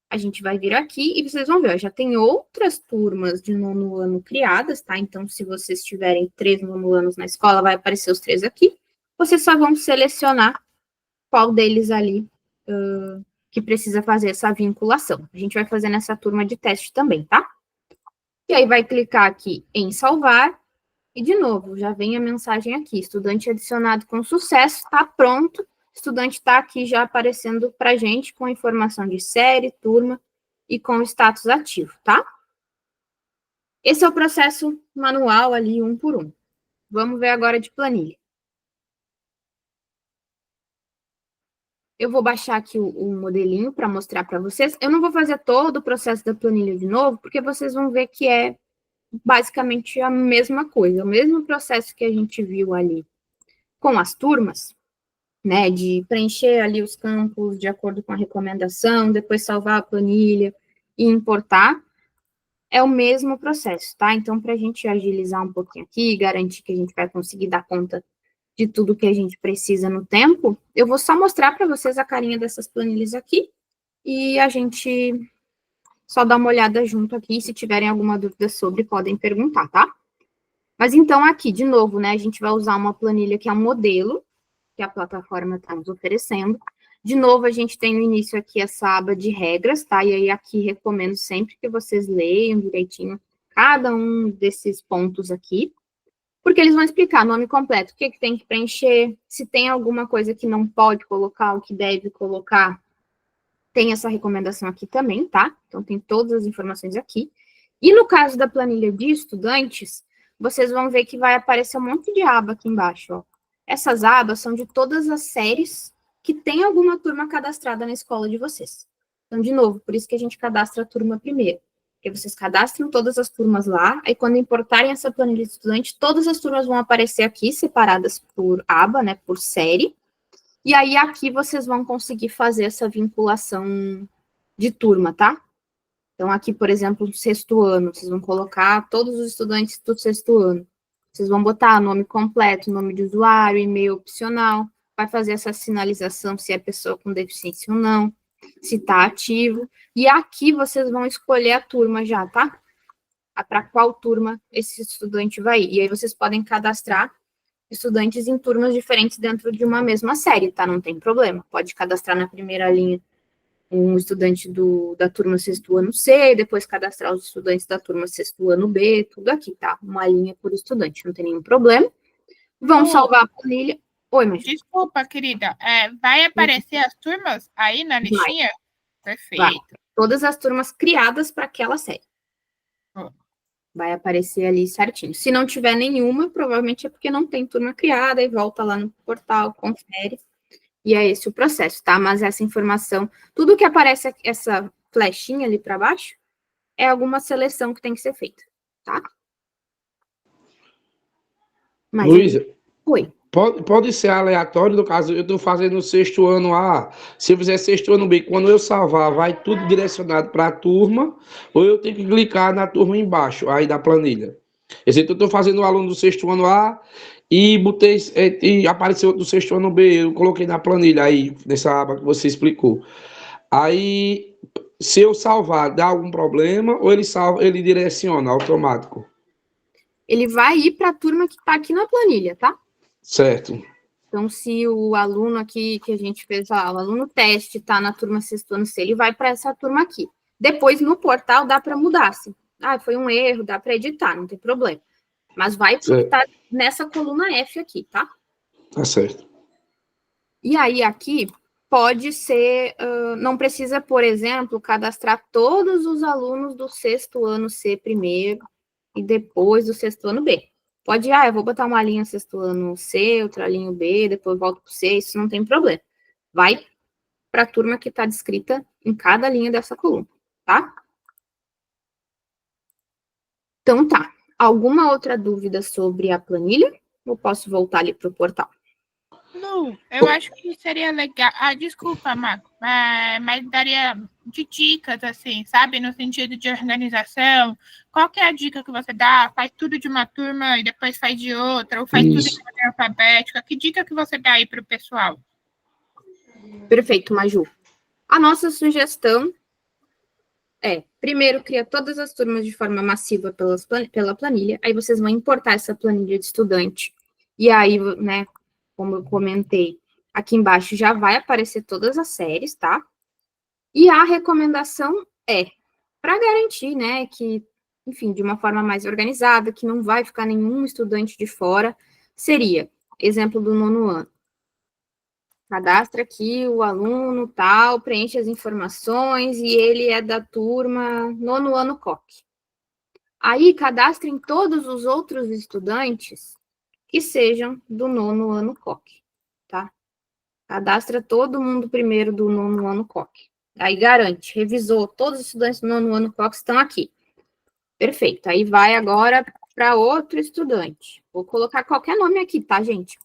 [SPEAKER 1] A gente vai vir aqui e vocês vão ver, ó, já tem outras turmas de 9º ano criadas, tá? Então, se vocês tiverem 3 9º anos na escola, vai aparecer os 3 aqui. Vocês só vão selecionar qual deles ali que precisa fazer essa vinculação. A gente vai fazer nessa turma de teste também, tá? E aí vai clicar aqui em salvar. E, de novo, já vem a mensagem aqui, estudante adicionado com sucesso, está pronto, estudante está aqui já aparecendo para a gente com a informação de série, turma e com o status ativo, tá? Esse é o processo manual ali, 1 por 1. Vamos ver agora de planilha. Eu vou baixar aqui o modelinho para mostrar para vocês. Eu não vou fazer todo o processo da planilha de novo, porque vocês vão ver que é basicamente a mesma coisa, o mesmo processo que a gente viu ali com as turmas, né, de preencher ali os campos de acordo com a recomendação, depois salvar a planilha e importar, é o mesmo processo, tá? Então, para a gente agilizar um pouquinho aqui, garantir que a gente vai conseguir dar conta de tudo que a gente precisa no tempo, eu vou só mostrar para vocês a carinha dessas planilhas aqui e a gente só dá uma olhada junto aqui, se tiverem alguma dúvida sobre, podem perguntar, tá? Mas então aqui, de novo, né, a gente vai usar uma planilha que é um modelo, que a plataforma está nos oferecendo. De novo, a gente tem no início aqui essa aba de regras, tá? E aí aqui recomendo sempre que vocês leiam direitinho cada um desses pontos aqui, porque eles vão explicar nome completo, o que tem que preencher, se tem alguma coisa que não pode colocar, o que deve colocar. Tem essa recomendação aqui também, tá? Então, tem todas as informações aqui. E no caso da planilha de estudantes, vocês vão ver que vai aparecer um monte de aba aqui embaixo, ó. Essas abas são de todas as séries que tem alguma turma cadastrada na escola de vocês. Então, de novo, por isso que a gente cadastra a turma primeiro. Porque vocês cadastram todas as turmas lá, aí quando importarem essa planilha de estudante, todas as turmas vão aparecer aqui, separadas por aba, né, por série. E aí aqui vocês vão conseguir fazer essa vinculação de turma, tá? Então, aqui, por exemplo, no sexto ano, vocês vão colocar todos os estudantes do sexto ano. Vocês vão botar nome completo, nome de usuário, e-mail opcional, vai fazer essa sinalização se é pessoa com deficiência ou não, se está ativo. E aqui vocês vão escolher a turma já, tá? Para qual turma esse estudante vai ir. E aí vocês podem cadastrar estudantes em turmas diferentes dentro de uma mesma série, tá? Não tem problema. Pode cadastrar na primeira linha um estudante da turma sexto ano C, depois cadastrar os estudantes da turma sexto ano B, tudo aqui, tá? Uma linha por estudante, não tem nenhum problema. Vão salvar a planilha. Oi, mas
[SPEAKER 2] Desculpa, querida. Vai aparecer as turmas aí na listinha? Perfeito.
[SPEAKER 1] Vai. Todas as turmas criadas para aquela série. Vai aparecer ali certinho. Se não tiver nenhuma, provavelmente é porque não tem turma criada, e volta lá no portal, confere. E é esse o processo, tá? Mas essa informação, tudo que aparece essa flechinha ali para baixo, é alguma seleção que tem que ser feita, tá? Mas
[SPEAKER 3] Luísa,
[SPEAKER 1] oi.
[SPEAKER 3] pode ser aleatório, no caso, eu estou fazendo o sexto ano A, se eu fizer sexto ano B, quando eu salvar, vai tudo direcionado para a turma, ou eu tenho que clicar na turma embaixo, aí da planilha. Exemplo, eu estou fazendo o aluno do sexto ano A e botei, e apareceu outro do sexto ano B, eu coloquei na planilha aí, nessa aba que você explicou. Aí, se eu salvar, dá algum problema, ou ele salva, ele direciona automático?
[SPEAKER 1] Ele vai ir para a turma que está aqui na planilha, tá?
[SPEAKER 3] Certo.
[SPEAKER 1] Então, se o aluno aqui que a gente fez lá, o aluno teste está na turma sexto ano C, ele vai para essa turma aqui. Depois, no portal, dá para mudar, assim. Ah, foi um erro, dá para editar, não tem problema. Mas vai para o que está nessa coluna F aqui, tá?
[SPEAKER 3] Tá certo.
[SPEAKER 1] E aí, aqui, pode ser, não precisa, por exemplo, cadastrar todos os alunos do sexto ano C primeiro e depois do sexto ano B. Pode, eu vou botar uma linha sexto ano C, outra linha B, depois volto para o C, isso não tem problema. Vai para a turma que está descrita em cada linha dessa coluna, tá? Então, tá. Alguma outra dúvida sobre a planilha? Ou posso voltar ali para o portal?
[SPEAKER 2] Não, eu acho que seria legal. Desculpa, Marco, mas daria de dicas, assim, sabe? No sentido de organização. Qual que é a dica que você dá? Faz tudo de uma turma e depois faz de outra, ou faz tudo de ordem alfabética. Que dica que você dá aí para o pessoal?
[SPEAKER 1] Perfeito, Maju. A nossa sugestão primeiro, cria todas as turmas de forma massiva pela planilha, aí vocês vão importar essa planilha de estudante, e aí, né, como eu comentei, aqui embaixo já vai aparecer todas as séries, tá? E a recomendação para garantir, né, que, enfim, de uma forma mais organizada, que não vai ficar nenhum estudante de fora, seria, exemplo do nono ano. Cadastra aqui o aluno tal, preenche as informações e ele é da turma nono ano COC. Aí, cadastrem todos os outros estudantes que sejam do nono ano COC, tá? Cadastra todo mundo primeiro do nono ano COC. Aí, garante, revisou, todos os estudantes do nono ano COC estão aqui. Perfeito. Aí, vai agora para outro estudante. Vou colocar qualquer nome aqui, tá, gente?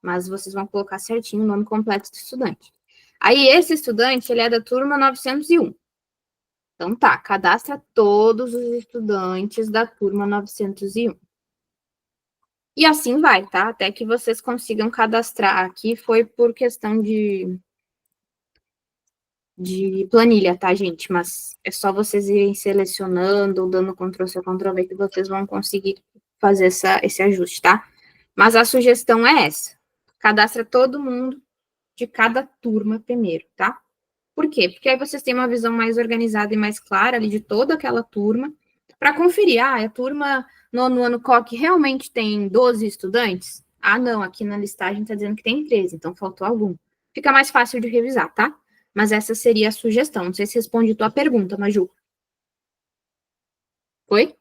[SPEAKER 1] Mas vocês vão colocar certinho o nome completo do estudante. Aí, esse estudante, ele é da turma 901. Então, tá, cadastra todos os estudantes da turma 901. E assim vai, tá? Até que vocês consigam cadastrar. Aqui foi por questão de planilha, tá, gente? Mas é só vocês irem selecionando, ou dando Ctrl+C, Ctrl+V, que vocês vão conseguir fazer esse ajuste, tá? Mas a sugestão é essa. Cadastra todo mundo de cada turma primeiro, tá? Por quê? Porque aí vocês têm uma visão mais organizada e mais clara ali de toda aquela turma, para conferir, a turma no ano COC realmente tem 12 estudantes? Ah, não, aqui na listagem está dizendo que tem 13, então faltou algum. Fica mais fácil de revisar, tá? Mas essa seria a sugestão. Não sei se responde tua pergunta, Maju. Foi?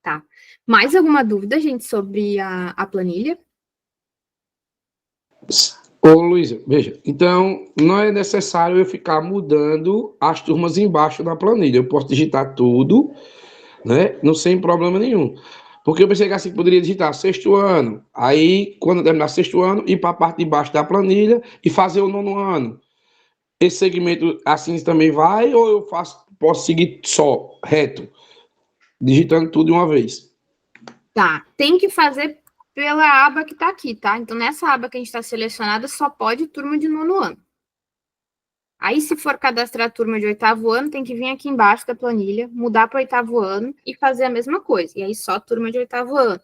[SPEAKER 1] Tá. Mais alguma dúvida, gente, sobre a planilha?
[SPEAKER 3] Ô, Luísa, veja, então não é necessário eu ficar mudando as turmas embaixo da planilha. Eu posso digitar tudo, né? Não sem problema nenhum. Porque eu pensei que assim poderia digitar sexto ano, aí quando terminar sexto ano, ir para a parte de baixo da planilha e fazer o nono ano. Esse segmento assim também vai, ou eu posso seguir só, reto, digitando tudo de uma vez?
[SPEAKER 1] Tá, tem que fazer pela aba que tá aqui, tá? Então, nessa aba que a gente está selecionada, só pode turma de nono ano. Aí, se for cadastrar a turma de oitavo ano, tem que vir aqui embaixo da planilha, mudar para oitavo ano e fazer a mesma coisa. E aí, só turma de oitavo ano.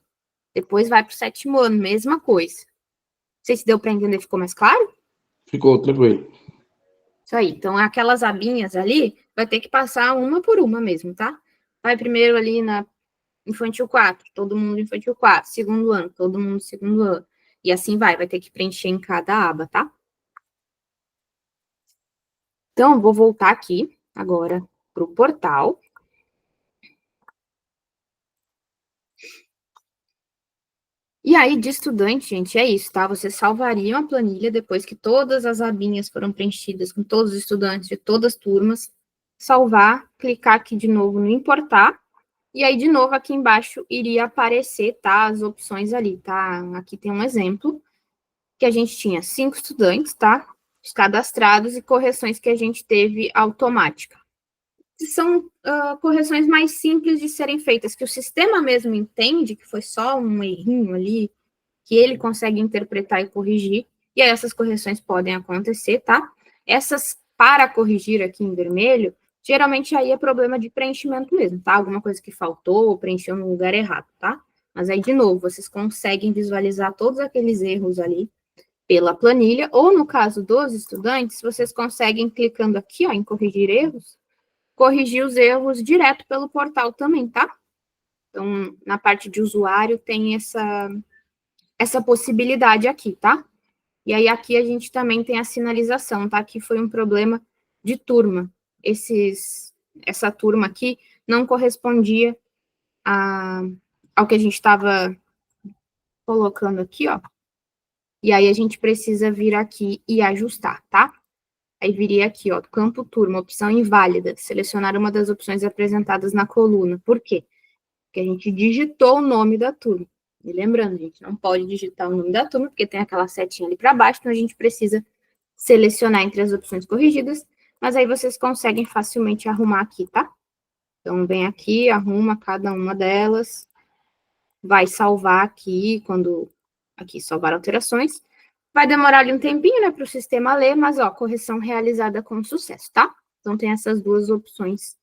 [SPEAKER 1] Depois vai para o sétimo ano, mesma coisa. Não sei se deu para entender, ficou mais claro?
[SPEAKER 3] Ficou tranquilo.
[SPEAKER 1] Isso aí. Então, aquelas abinhas ali, vai ter que passar uma por uma mesmo, tá? Vai primeiro ali na infantil 4, todo mundo infantil 4, segundo ano, todo mundo segundo ano. E assim vai ter que preencher em cada aba, tá? Então, vou voltar aqui agora para o portal. E aí, de estudante, gente, é isso, tá? Vocês salvariam a planilha depois que todas as abinhas foram preenchidas com todos os estudantes de todas as turmas. Salvar, clicar aqui de novo no importar. E aí, de novo, aqui embaixo iria aparecer, tá? As opções ali, tá? Aqui tem um exemplo que a gente tinha 5 estudantes, tá? Os cadastrados e correções que a gente teve automática. São correções mais simples de serem feitas, que o sistema mesmo entende que foi só um errinho ali, que ele consegue interpretar e corrigir, e aí essas correções podem acontecer, tá? Essas para corrigir aqui em vermelho, geralmente aí é problema de preenchimento mesmo, tá? Alguma coisa que faltou ou preencheu no lugar errado, tá? Mas aí, de novo, vocês conseguem visualizar todos aqueles erros ali pela planilha, ou no caso dos estudantes, vocês conseguem, clicando aqui, ó, em corrigir erros, corrigir os erros direto pelo portal também, tá? Então, na parte de usuário, tem essa possibilidade aqui, tá? E aí, aqui a gente também tem a sinalização, tá? Que foi um problema de turma. Essa turma aqui não correspondia ao que a gente estava colocando aqui, ó. E aí, a gente precisa vir aqui e ajustar, tá? Aí viria aqui, ó, campo turma, opção inválida, selecionar uma das opções apresentadas na coluna. Por quê? Porque a gente digitou o nome da turma. E lembrando, a gente não pode digitar o nome da turma, porque tem aquela setinha ali para baixo, então a gente precisa selecionar entre as opções corrigidas, mas aí vocês conseguem facilmente arrumar aqui, tá? Então, vem aqui, arruma cada uma delas, vai salvar aqui, aqui, salvar alterações. Vai demorar ali um tempinho, né, para o sistema ler, mas, ó, correção realizada com sucesso, tá? Então, tem essas duas opções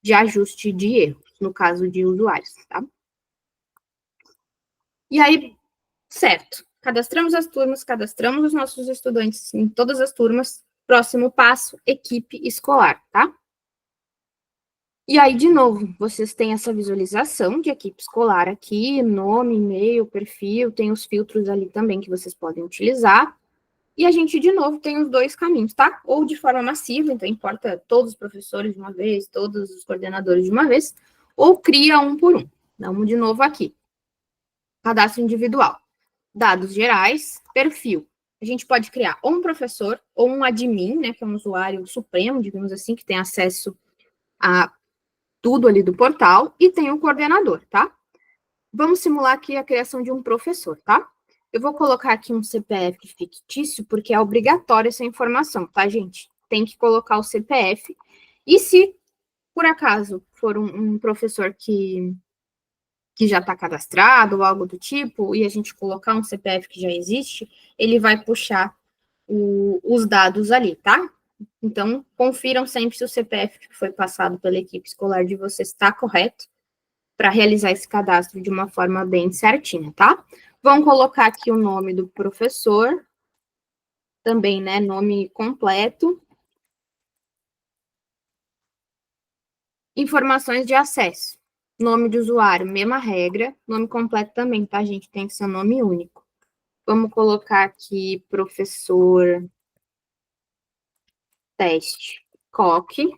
[SPEAKER 1] de ajuste de erros, no caso de usuários, tá? E aí, certo, cadastramos as turmas, cadastramos os nossos estudantes em todas as turmas. Próximo passo, equipe escolar, tá? E aí, de novo, vocês têm essa visualização de equipe escolar aqui, nome, e-mail, perfil, tem os filtros ali também que vocês podem utilizar. E a gente, de novo, tem os dois caminhos, tá? Ou de forma massiva, então importa todos os professores de uma vez, todos os coordenadores de uma vez, ou cria um por um. Vamos de novo aqui. Cadastro individual. Dados gerais, perfil. A gente pode criar ou um professor ou um admin, né, que é um usuário supremo, digamos assim, que tem acesso a tudo ali do portal, e tem um coordenador, tá? Vamos simular aqui a criação de um professor, tá? Eu vou colocar aqui um CPF fictício, porque é obrigatório essa informação, tá, gente? Tem que colocar o CPF. E se, por acaso, for um professor que já está cadastrado ou algo do tipo, e a gente colocar um CPF que já existe, ele vai puxar os dados ali, tá? Então, confiram sempre se o CPF que foi passado pela equipe escolar de vocês está correto, para realizar esse cadastro de uma forma bem certinha, tá? Vão colocar aqui o nome do professor, também, né, nome completo. Informações de acesso. Nome de usuário, mesma regra. Nome completo também, tá, gente? Tem que ser um nome único. Vamos colocar aqui professor teste COC.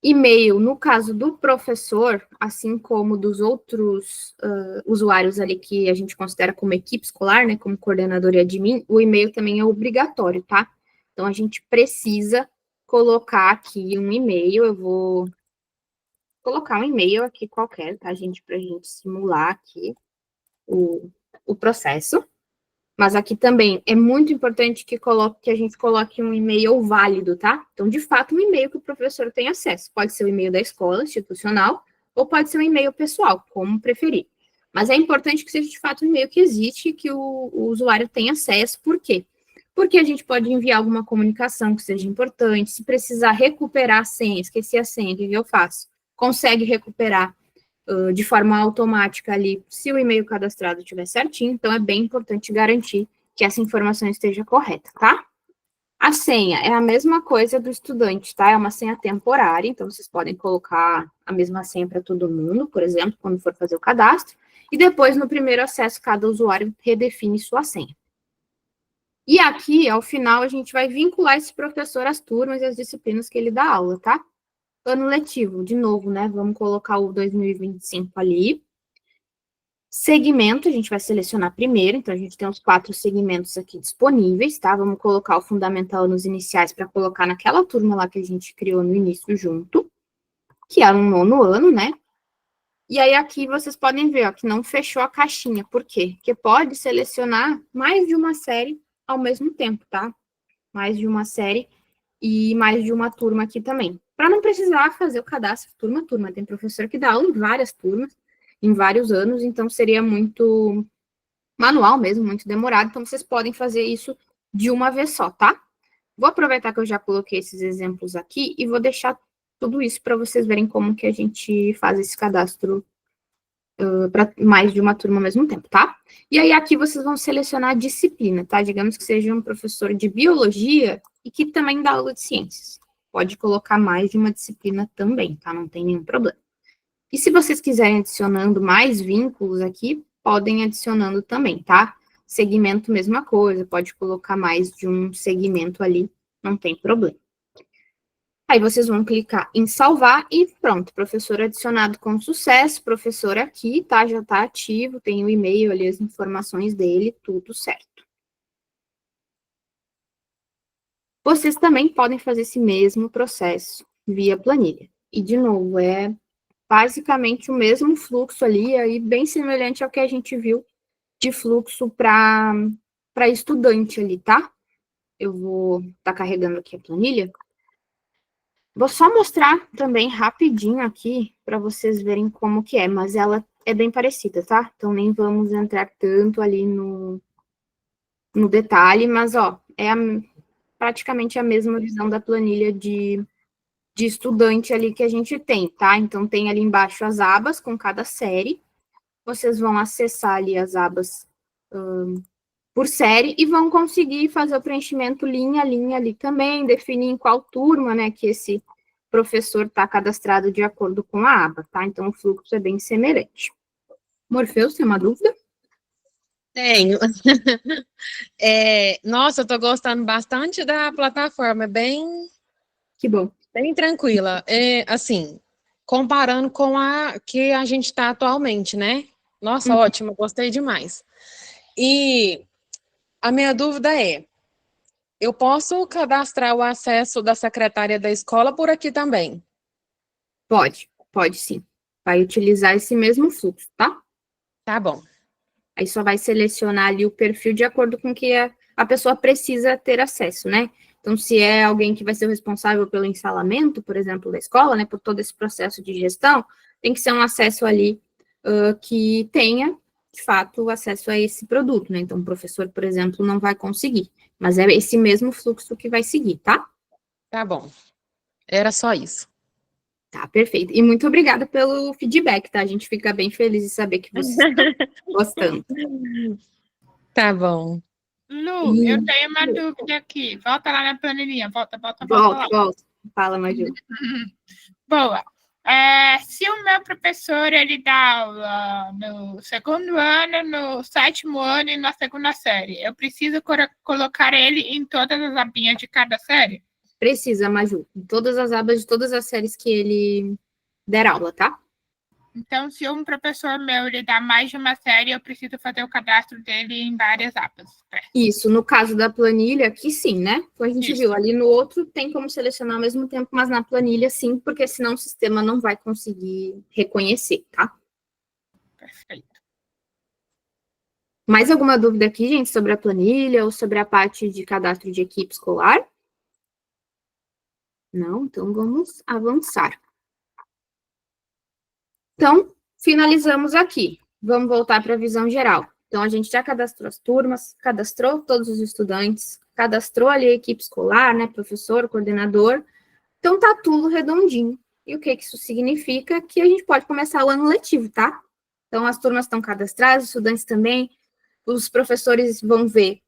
[SPEAKER 1] E-mail, no caso do professor, assim como dos outros usuários ali que a gente considera como equipe escolar, né, como coordenador e admin, o e-mail também é obrigatório, tá? Então, a gente precisa colocar aqui um e-mail, eu vou colocar um e-mail aqui qualquer, tá, gente, para a gente simular aqui o processo. Mas aqui também é muito importante que a gente coloque um e-mail válido, tá? Então, de fato, um e-mail que o professor tem acesso. Pode ser o e-mail da escola, institucional, ou pode ser um e-mail pessoal, como preferir. Mas é importante que seja, de fato, um e-mail que existe, que o usuário tem acesso. Por quê? Porque a gente pode enviar alguma comunicação que seja importante. Se precisar recuperar a senha, esqueci a senha, o que eu faço? Consegue recuperar de forma automática ali, se o e-mail cadastrado estiver certinho, então é bem importante garantir que essa informação esteja correta, tá? A senha é a mesma coisa do estudante, tá? É uma senha temporária, então vocês podem colocar a mesma senha para todo mundo, por exemplo, quando for fazer o cadastro, e depois, no primeiro acesso, cada usuário redefine sua senha. E aqui, ao final, a gente vai vincular esse professor às turmas e às disciplinas que ele dá aula, tá? Ano letivo, de novo, né? Vamos colocar o 2025 ali. Segmento, a gente vai selecionar primeiro, então a gente tem os 4 segmentos aqui disponíveis, tá? Vamos colocar o fundamental nos iniciais para colocar naquela turma lá que a gente criou no início junto, que é um 9º ano, né? E aí aqui vocês podem ver, ó, que não fechou a caixinha. Por quê? Porque pode selecionar mais de uma série ao mesmo tempo, tá? Mais de uma série e mais de uma turma aqui também. Para não precisar fazer o cadastro turma a turma. Tem professor que dá aula em várias turmas, em vários anos, então seria muito manual mesmo, muito demorado. Então, vocês podem fazer isso de uma vez só, tá? Vou aproveitar que eu já coloquei esses exemplos aqui e vou deixar tudo isso para vocês verem como que a gente faz esse cadastro para mais de uma turma ao mesmo tempo, tá? E aí, aqui vocês vão selecionar a disciplina, tá? Digamos que seja um professor de biologia e que também dá aula de ciências. Pode colocar mais de uma disciplina também, tá? Não tem nenhum problema. E se vocês quiserem adicionando mais vínculos aqui, podem adicionando também, tá? Segmento, mesma coisa, pode colocar mais de um segmento ali, não tem problema. Aí vocês vão clicar em salvar e pronto, professor adicionado com sucesso, professor aqui, tá? Já tá ativo, tem o e-mail ali, as informações dele, tudo certo. Vocês também podem fazer esse mesmo processo via planilha. E, de novo, é basicamente o mesmo fluxo ali, aí bem semelhante ao que a gente viu de fluxo para estudante ali, tá? Eu vou estar carregando aqui a planilha. Vou só mostrar também rapidinho aqui para vocês verem como que é, mas ela é bem parecida, tá? Então nem vamos entrar tanto ali no detalhe, mas ó, praticamente a mesma visão da planilha de estudante ali que a gente tem, tá? Então tem ali embaixo as abas com cada série. Vocês vão acessar ali as abas por série e vão conseguir fazer o preenchimento linha a linha ali também, definir em qual turma, né, que esse professor está cadastrado de acordo com a aba, tá? Então, o fluxo é bem semelhante. Morfeus, tem uma dúvida?
[SPEAKER 4] Tenho. Nossa, eu tô gostando bastante da plataforma, é
[SPEAKER 1] Que bom.
[SPEAKER 4] bem tranquila. Assim, comparando com a que a gente está atualmente, né? Nossa, ótimo, gostei demais. E a minha dúvida é, eu posso cadastrar o acesso da secretária da escola por aqui também?
[SPEAKER 1] Pode sim. Vai utilizar esse mesmo fluxo, tá?
[SPEAKER 4] Tá bom.
[SPEAKER 1] Aí só vai selecionar ali o perfil de acordo com que a pessoa precisa ter acesso, né? Então, se é alguém que vai ser o responsável pelo ensalamento, por exemplo, da escola, né, por todo esse processo de gestão, tem que ser um acesso ali que tenha, de fato, acesso a esse produto, né? Então, o professor, por exemplo, não vai conseguir, mas é esse mesmo fluxo que vai seguir, tá?
[SPEAKER 4] Tá bom. Era só isso.
[SPEAKER 1] Tá, perfeito. E muito obrigada pelo feedback, tá? A gente fica bem feliz de saber que vocês estão gostando.
[SPEAKER 4] Tá bom.
[SPEAKER 2] Lu, eu tenho uma dúvida aqui. Volta lá na planilhinha. Volta lá.
[SPEAKER 1] Volta. Fala, Maju.
[SPEAKER 2] Boa. Se o meu professor ele dá aula no segundo ano, no sétimo ano e na segunda série, eu preciso colocar ele em todas as abinhas de cada série?
[SPEAKER 1] Precisa, Maju. Em todas as abas de todas as séries que ele der aula, tá?
[SPEAKER 2] Então, se um professor meu ele dá mais de uma série, eu preciso fazer o cadastro dele em várias abas.
[SPEAKER 1] Isso, no caso da planilha, aqui sim, né? Como a gente viu, ali no outro tem como selecionar ao mesmo tempo, mas na planilha sim, porque senão o sistema não vai conseguir reconhecer, tá?
[SPEAKER 2] Perfeito.
[SPEAKER 1] Mais alguma dúvida aqui, gente, sobre a planilha ou sobre a parte de cadastro de equipe escolar? Não? Então vamos avançar. Então, finalizamos aqui. Vamos voltar para a visão geral. Então, a gente já cadastrou as turmas, cadastrou todos os estudantes, cadastrou ali a equipe escolar, né, professor, coordenador. Então, tá tudo redondinho. E o que isso significa? Que a gente pode começar o ano letivo, tá? Então, as turmas estão cadastradas, os estudantes também, os professores vão ver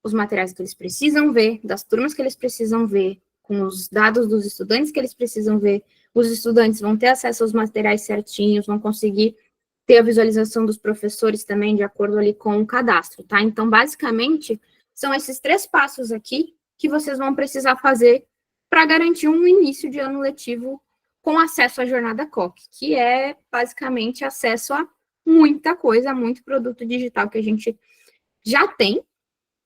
[SPEAKER 1] os materiais que eles precisam ver, das turmas que eles precisam ver, com os dados dos estudantes que eles precisam ver. Os estudantes vão ter acesso aos materiais certinhos, vão conseguir ter a visualização dos professores também, de acordo ali com o cadastro, tá? Então, basicamente, são esses 3 passos aqui que vocês vão precisar fazer para garantir um início de ano letivo com acesso à jornada COC, que é, basicamente, acesso a muita coisa, muito produto digital que a gente já tem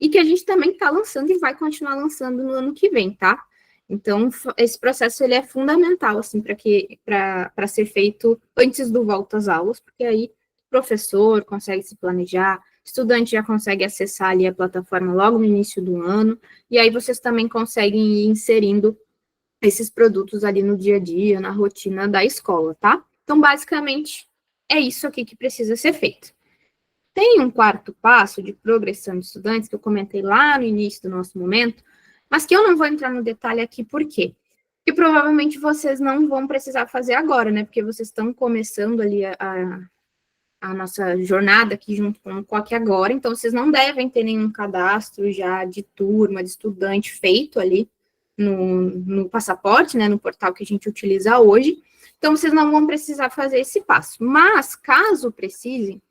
[SPEAKER 1] e que a gente também está lançando e vai continuar lançando no ano que vem, tá? Então, esse processo ele é fundamental, assim, para ser feito antes do volta às aulas, porque aí o professor consegue se planejar, o estudante já consegue acessar ali a plataforma logo no início do ano, e aí vocês também conseguem ir inserindo esses produtos ali no dia a dia, na rotina da escola, tá? Então, basicamente, é isso aqui que precisa ser feito. Tem um 4º passo de progressão de estudantes, que eu comentei lá no início do nosso momento, mas que eu não vou entrar no detalhe aqui, por quê? Porque provavelmente vocês não vão precisar fazer agora, né? Porque vocês estão começando ali a nossa jornada aqui junto com o COC agora, então vocês não devem ter nenhum cadastro já de turma, de estudante feito ali no passaporte, né? No portal que a gente utiliza hoje. Então, vocês não vão precisar fazer esse passo. Mas, caso precisem,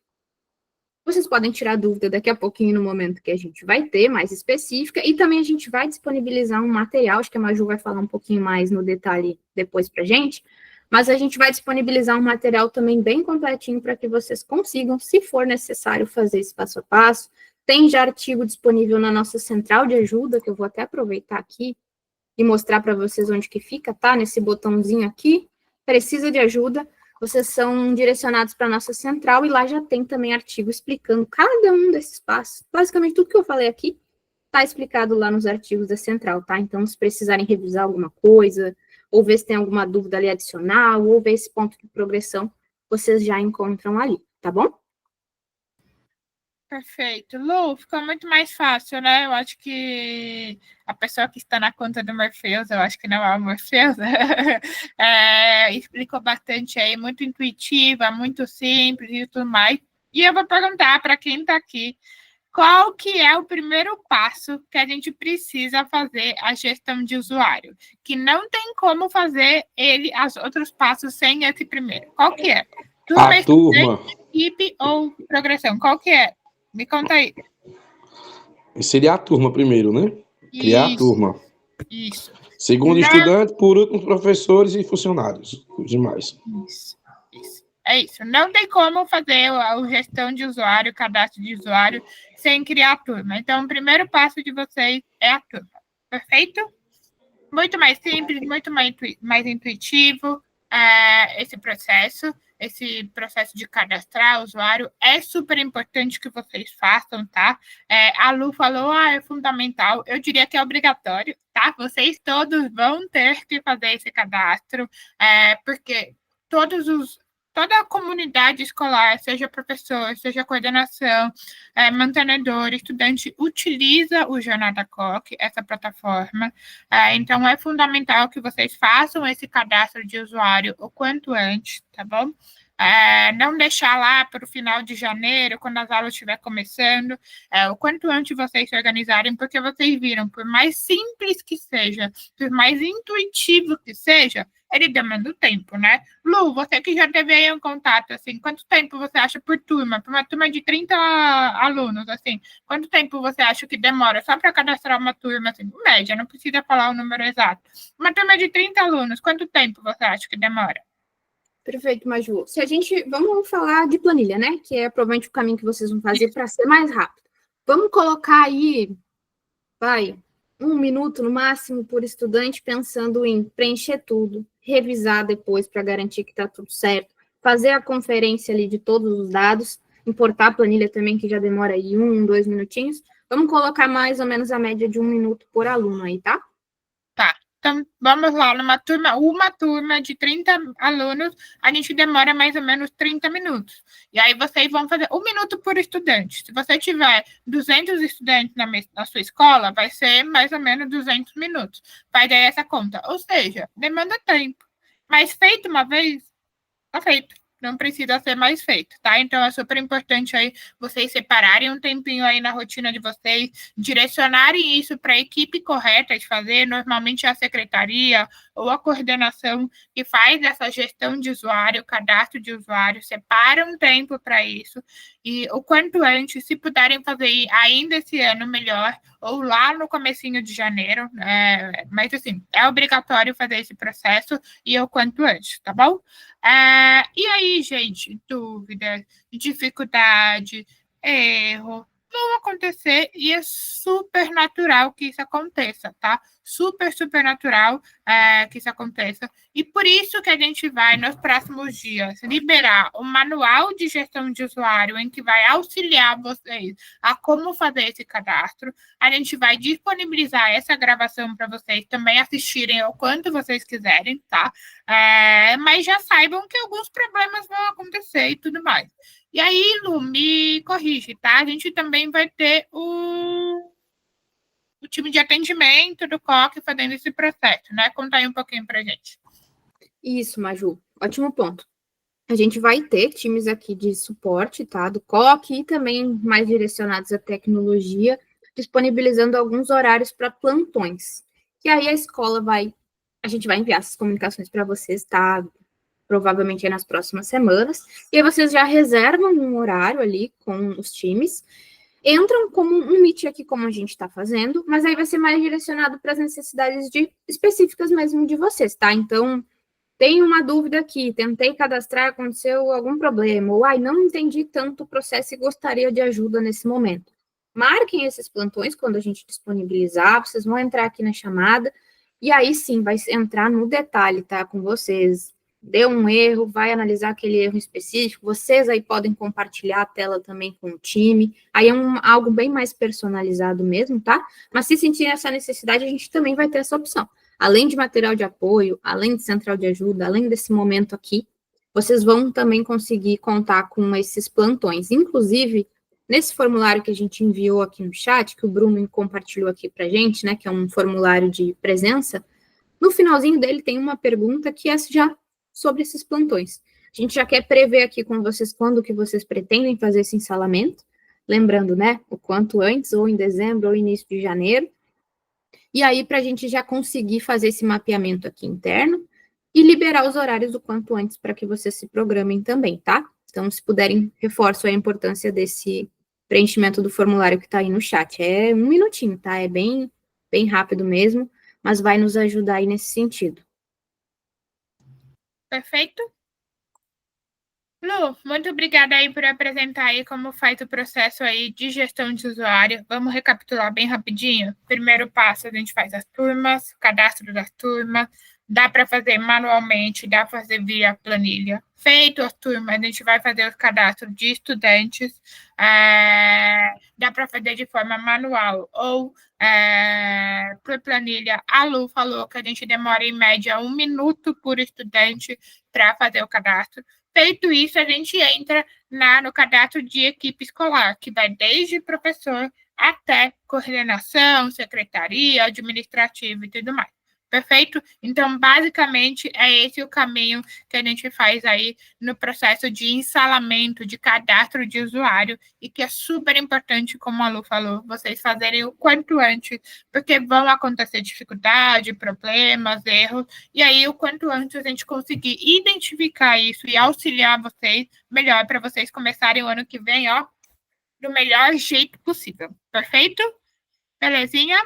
[SPEAKER 1] vocês podem tirar dúvida daqui a pouquinho no momento que a gente vai ter, mais específica, e também a gente vai disponibilizar um material, acho que a Maju vai falar um pouquinho mais no detalhe depois pra gente, mas a gente vai disponibilizar um material também bem completinho para que vocês consigam, se for necessário, fazer esse passo a passo. Tem já artigo disponível na nossa central de ajuda, que eu vou até aproveitar aqui e mostrar para vocês onde que fica, tá? Nesse botãozinho aqui, precisa de ajuda, vocês são direcionados para a nossa central e lá já tem também artigo explicando cada um desses passos. Basicamente, tudo que eu falei aqui está explicado lá nos artigos da central, tá? Então, se precisarem revisar alguma coisa, ou ver se tem alguma dúvida ali adicional, ou ver esse ponto de progressão, vocês já encontram ali, tá bom?
[SPEAKER 2] Perfeito. Lu, ficou muito mais fácil, né? Eu acho que a pessoa que está na conta do Morpheus, eu acho que não é o Morpheus, explicou bastante aí, muito intuitiva, muito simples e tudo mais. E eu vou perguntar para quem está aqui, qual que é o primeiro passo que a gente precisa fazer a gestão de usuário? Que não tem como fazer os outros passos sem esse primeiro. Qual que é?
[SPEAKER 3] Turma.
[SPEAKER 2] Equipe ou progressão? Qual que é? Me conta aí.
[SPEAKER 3] Seria a turma primeiro, né? Criar a turma.
[SPEAKER 2] Isso.
[SPEAKER 3] Segundo estudante, por último, professores e funcionários. Os demais.
[SPEAKER 2] Isso. É isso. Não tem como fazer a gestão de usuário, cadastro de usuário, sem criar a turma. Então, o primeiro passo de vocês é a turma. Perfeito? Muito mais simples, muito mais intuitivo esse processo de cadastrar o usuário. É super importante que vocês façam, tá? A Lu falou, é fundamental. Eu diria que é obrigatório, tá? Vocês todos vão ter que fazer esse cadastro, porque todos os toda a comunidade escolar, seja professor, seja coordenação, mantenedor, estudante, utiliza o Jornada COC, essa plataforma. Então, é fundamental que vocês façam esse cadastro de usuário o quanto antes, tá bom? Não deixar lá para o final de janeiro, quando as aulas estiver começando, o quanto antes vocês se organizarem, porque vocês viram, por mais simples que seja, por mais intuitivo que seja, ele demanda tempo, né? Lu, você que já teve aí um contato, assim, quanto tempo você acha por turma? Por uma turma de 30 alunos, assim, quanto tempo você acha que demora só para cadastrar uma turma, assim, média, não precisa falar o número exato. Uma turma de 30 alunos, quanto tempo você acha que demora?
[SPEAKER 1] Perfeito, Maju. Vamos falar de planilha, né? Que é provavelmente o caminho que vocês vão fazer para ser mais rápido. Vamos colocar aí, 1 minuto no máximo por estudante, pensando em preencher tudo, revisar depois para garantir que está tudo certo, fazer a conferência ali de todos os dados, importar a planilha também, que já demora aí 1, 2 minutinhos. Vamos colocar mais ou menos a média de 1 minuto por aluno aí, tá?
[SPEAKER 2] Tá. Então, vamos lá, uma turma de 30 alunos, a gente demora mais ou menos 30 minutos. E aí vocês vão fazer 1 minuto por estudante. Se você tiver 200 estudantes na sua escola, vai ser mais ou menos 200 minutos. Vai dar essa conta. Ou seja, demanda tempo. Mas feito uma vez, tá feito. Não precisa ser mais feito, tá? Então, é super importante aí vocês separarem um tempinho aí na rotina de vocês, direcionarem isso para a equipe correta de fazer, normalmente a secretaria ou a coordenação que faz essa gestão de usuário, cadastro de usuário, separa um tempo para isso, e o quanto antes, se puderem fazer ainda esse ano, melhor, ou lá no comecinho de janeiro, mas assim, é obrigatório fazer esse processo e o quanto antes, tá bom? E aí, gente, dúvidas, dificuldade, erro, vão acontecer e é super natural que isso aconteça, tá? Super, super natural que isso aconteça. E por isso que a gente vai, nos próximos dias, liberar um manual de gestão de usuário em que vai auxiliar vocês a como fazer esse cadastro. A gente vai disponibilizar essa gravação para vocês também assistirem o quanto vocês quiserem, tá? Mas já saibam que alguns problemas vão acontecer e tudo mais. E aí, Lu, me corrige, tá? A gente também vai ter o time de atendimento do COC fazendo esse processo, né? Conta aí um pouquinho pra gente.
[SPEAKER 1] Isso, Maju. Ótimo ponto. A gente vai ter times aqui de suporte, tá? Do COC e também mais direcionados à tecnologia, disponibilizando alguns horários para plantões. E aí a gente vai enviar essas comunicações para vocês, tá? Provavelmente aí nas próximas semanas, e aí vocês já reservam um horário ali com os times, entram como um meet aqui, como a gente está fazendo, mas aí vai ser mais direcionado para as necessidades específicas mesmo de vocês, tá? Então, tem uma dúvida aqui, tentei cadastrar, aconteceu algum problema, ou não entendi tanto o processo e gostaria de ajuda nesse momento. Marquem esses plantões quando a gente disponibilizar, vocês vão entrar aqui na chamada, e aí sim, vai entrar no detalhe, tá? Com vocês. Deu um erro, vai analisar aquele erro específico, vocês aí podem compartilhar a tela também com o time, aí é algo bem mais personalizado mesmo, tá? Mas se sentir essa necessidade, a gente também vai ter essa opção. Além de material de apoio, além de central de ajuda, além desse momento aqui, vocês vão também conseguir contar com esses plantões. Inclusive, nesse formulário que a gente enviou aqui no chat, que o Bruno compartilhou aqui pra gente, né, que é um formulário de presença, no finalzinho dele tem uma pergunta que é já sobre esses plantões. A gente já quer prever aqui com vocês quando que vocês pretendem fazer esse ensalamento, lembrando, né, o quanto antes, ou em dezembro, ou início de janeiro, e aí para a gente já conseguir fazer esse mapeamento aqui interno e liberar os horários o quanto antes para que vocês se programem também, tá? Então, se puderem, reforço a importância desse preenchimento do formulário que está aí no chat. É 1 minutinho, tá? É bem rápido mesmo, mas vai nos ajudar aí nesse sentido.
[SPEAKER 2] Perfeito? Lu, muito obrigada aí por apresentar aí como faz o processo aí de gestão de usuário. Vamos recapitular bem rapidinho. Primeiro passo, a gente faz as turmas, cadastro das turmas, dá para fazer manualmente, dá para fazer via planilha. Feito as turmas, a gente vai fazer os cadastros de estudantes, dá para fazer de forma manual ou por planilha. A Lu falou que a gente demora em média 1 minuto por estudante para fazer o cadastro. Feito isso, a gente entra no cadastro de equipe escolar, que vai desde professor até coordenação, secretaria, administrativo e tudo mais. Perfeito? Então, basicamente, é esse o caminho que a gente faz aí no processo de instalamento, de cadastro de usuário, e que é super importante, como a Lu falou, vocês fazerem o quanto antes, porque vão acontecer dificuldade, problemas, erros, e aí o quanto antes a gente conseguir identificar isso e auxiliar vocês, melhor para vocês começarem o ano que vem, ó, do melhor jeito possível. Perfeito? Belezinha?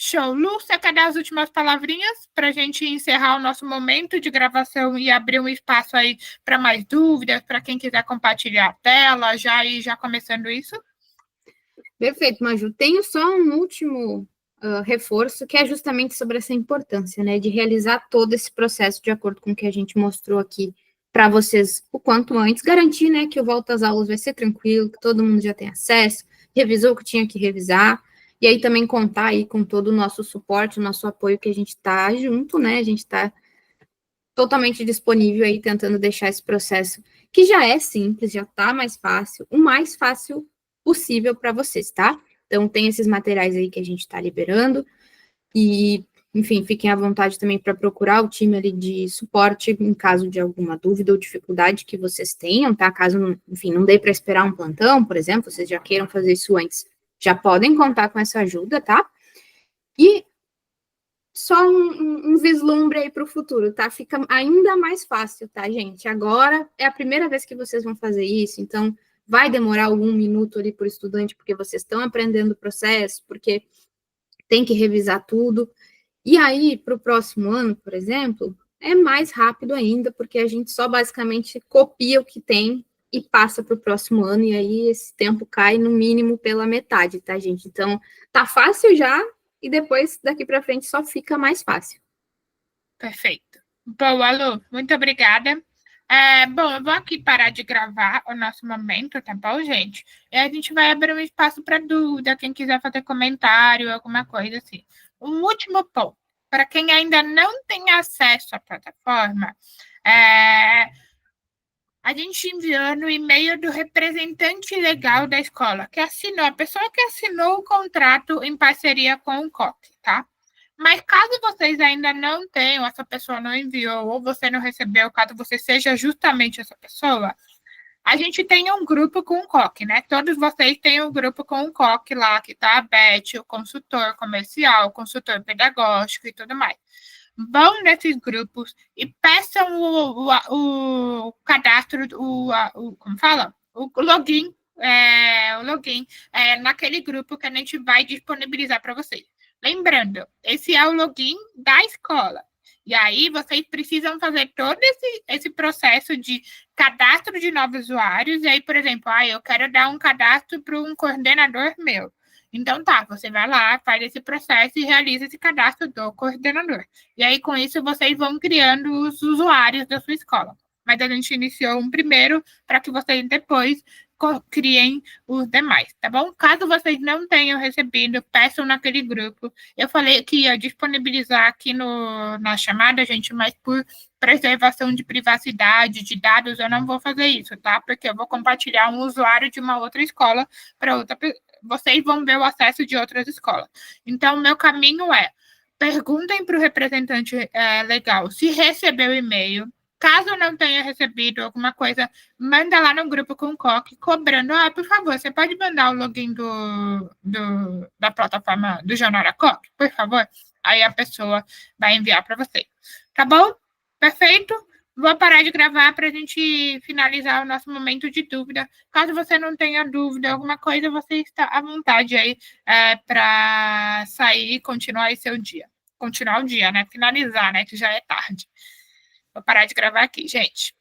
[SPEAKER 2] Show. Lu, você quer dar as últimas palavrinhas para a gente encerrar o nosso momento de gravação e abrir um espaço aí para mais dúvidas, para quem quiser compartilhar a tela, já começando isso?
[SPEAKER 1] Perfeito, Maju. Tenho só um último reforço, que é justamente sobre essa importância, né, de realizar todo esse processo de acordo com o que a gente mostrou aqui para vocês o quanto antes, garantir, né, que o volta às aulas vai ser tranquilo, que todo mundo já tem acesso, revisou o que tinha que revisar, e aí também contar aí com todo o nosso suporte, o nosso apoio, que a gente está junto, né, a gente está totalmente disponível aí, tentando deixar esse processo, que já é simples, já está mais fácil, o mais fácil possível para vocês, tá? Então, tem esses materiais aí que a gente está liberando, e, enfim, fiquem à vontade também para procurar o time ali de suporte em caso de alguma dúvida ou dificuldade que vocês tenham, tá? Caso, enfim, não dê para esperar um plantão, por exemplo, vocês já queiram fazer isso antes, já podem contar com essa ajuda, tá? E só um vislumbre aí para o futuro, tá? Fica ainda mais fácil, tá, gente? Agora é a primeira vez que vocês vão fazer isso, então vai demorar algum minuto ali por estudante, porque vocês estão aprendendo o processo, porque tem que revisar tudo. E aí, para o próximo ano, por exemplo, é mais rápido ainda, porque a gente só basicamente copia o que tem e passa para o próximo ano, e aí esse tempo cai no mínimo pela metade, tá, gente? Então, tá fácil já, e depois, daqui para frente, só fica mais fácil.
[SPEAKER 2] Perfeito. Boa, Lu. Muito obrigada. Bom, eu vou aqui parar de gravar o nosso momento, tá bom, gente? E a gente vai abrir um espaço para dúvida, quem quiser fazer comentário, alguma coisa assim. Um último ponto. Para quem ainda não tem acesso à plataforma, a gente enviou no e-mail do representante legal da escola, que assinou, a pessoa que assinou o contrato em parceria com o COC, tá? Mas caso vocês ainda não tenham, essa pessoa não enviou, ou você não recebeu, caso você seja justamente essa pessoa, a gente tem um grupo com o COC, né? Todos vocês têm um grupo com o COC lá, que tá a Beth, o consultor comercial, o consultor pedagógico e tudo mais. Vão nesses grupos e peçam o cadastro, como fala? O login, naquele grupo que a gente vai disponibilizar para vocês. Lembrando, esse é o login da escola. E aí, vocês precisam fazer todo esse processo de cadastro de novos usuários. E aí, por exemplo, eu quero dar um cadastro para um coordenador meu. Então, tá, você vai lá, faz esse processo e realiza esse cadastro do coordenador. E aí, com isso, vocês vão criando os usuários da sua escola. Mas a gente iniciou um primeiro para que vocês depois criem os demais, tá bom? Caso vocês não tenham recebido, peçam naquele grupo. Eu falei que ia disponibilizar aqui na chamada, gente, mas por preservação de privacidade, de dados, eu não vou fazer isso, tá? Porque eu vou compartilhar um usuário de uma outra escola para outra pessoa. Vocês vão ver o acesso de outras escolas. Então, o meu caminho é: perguntem para o representante legal se recebeu o e-mail. Caso não tenha recebido alguma coisa, manda lá no grupo com o COC, cobrando: por favor, você pode mandar o login da plataforma do Jornal da COC, por favor? Aí a pessoa vai enviar para você. Tá bom? Perfeito? Vou parar de gravar para a gente finalizar o nosso momento de dúvida. Caso você não tenha dúvida, alguma coisa, você está à vontade aí para sair e continuar aí seu dia. Continuar o dia, né? Finalizar, né? Que já é tarde. Vou parar de gravar aqui, gente.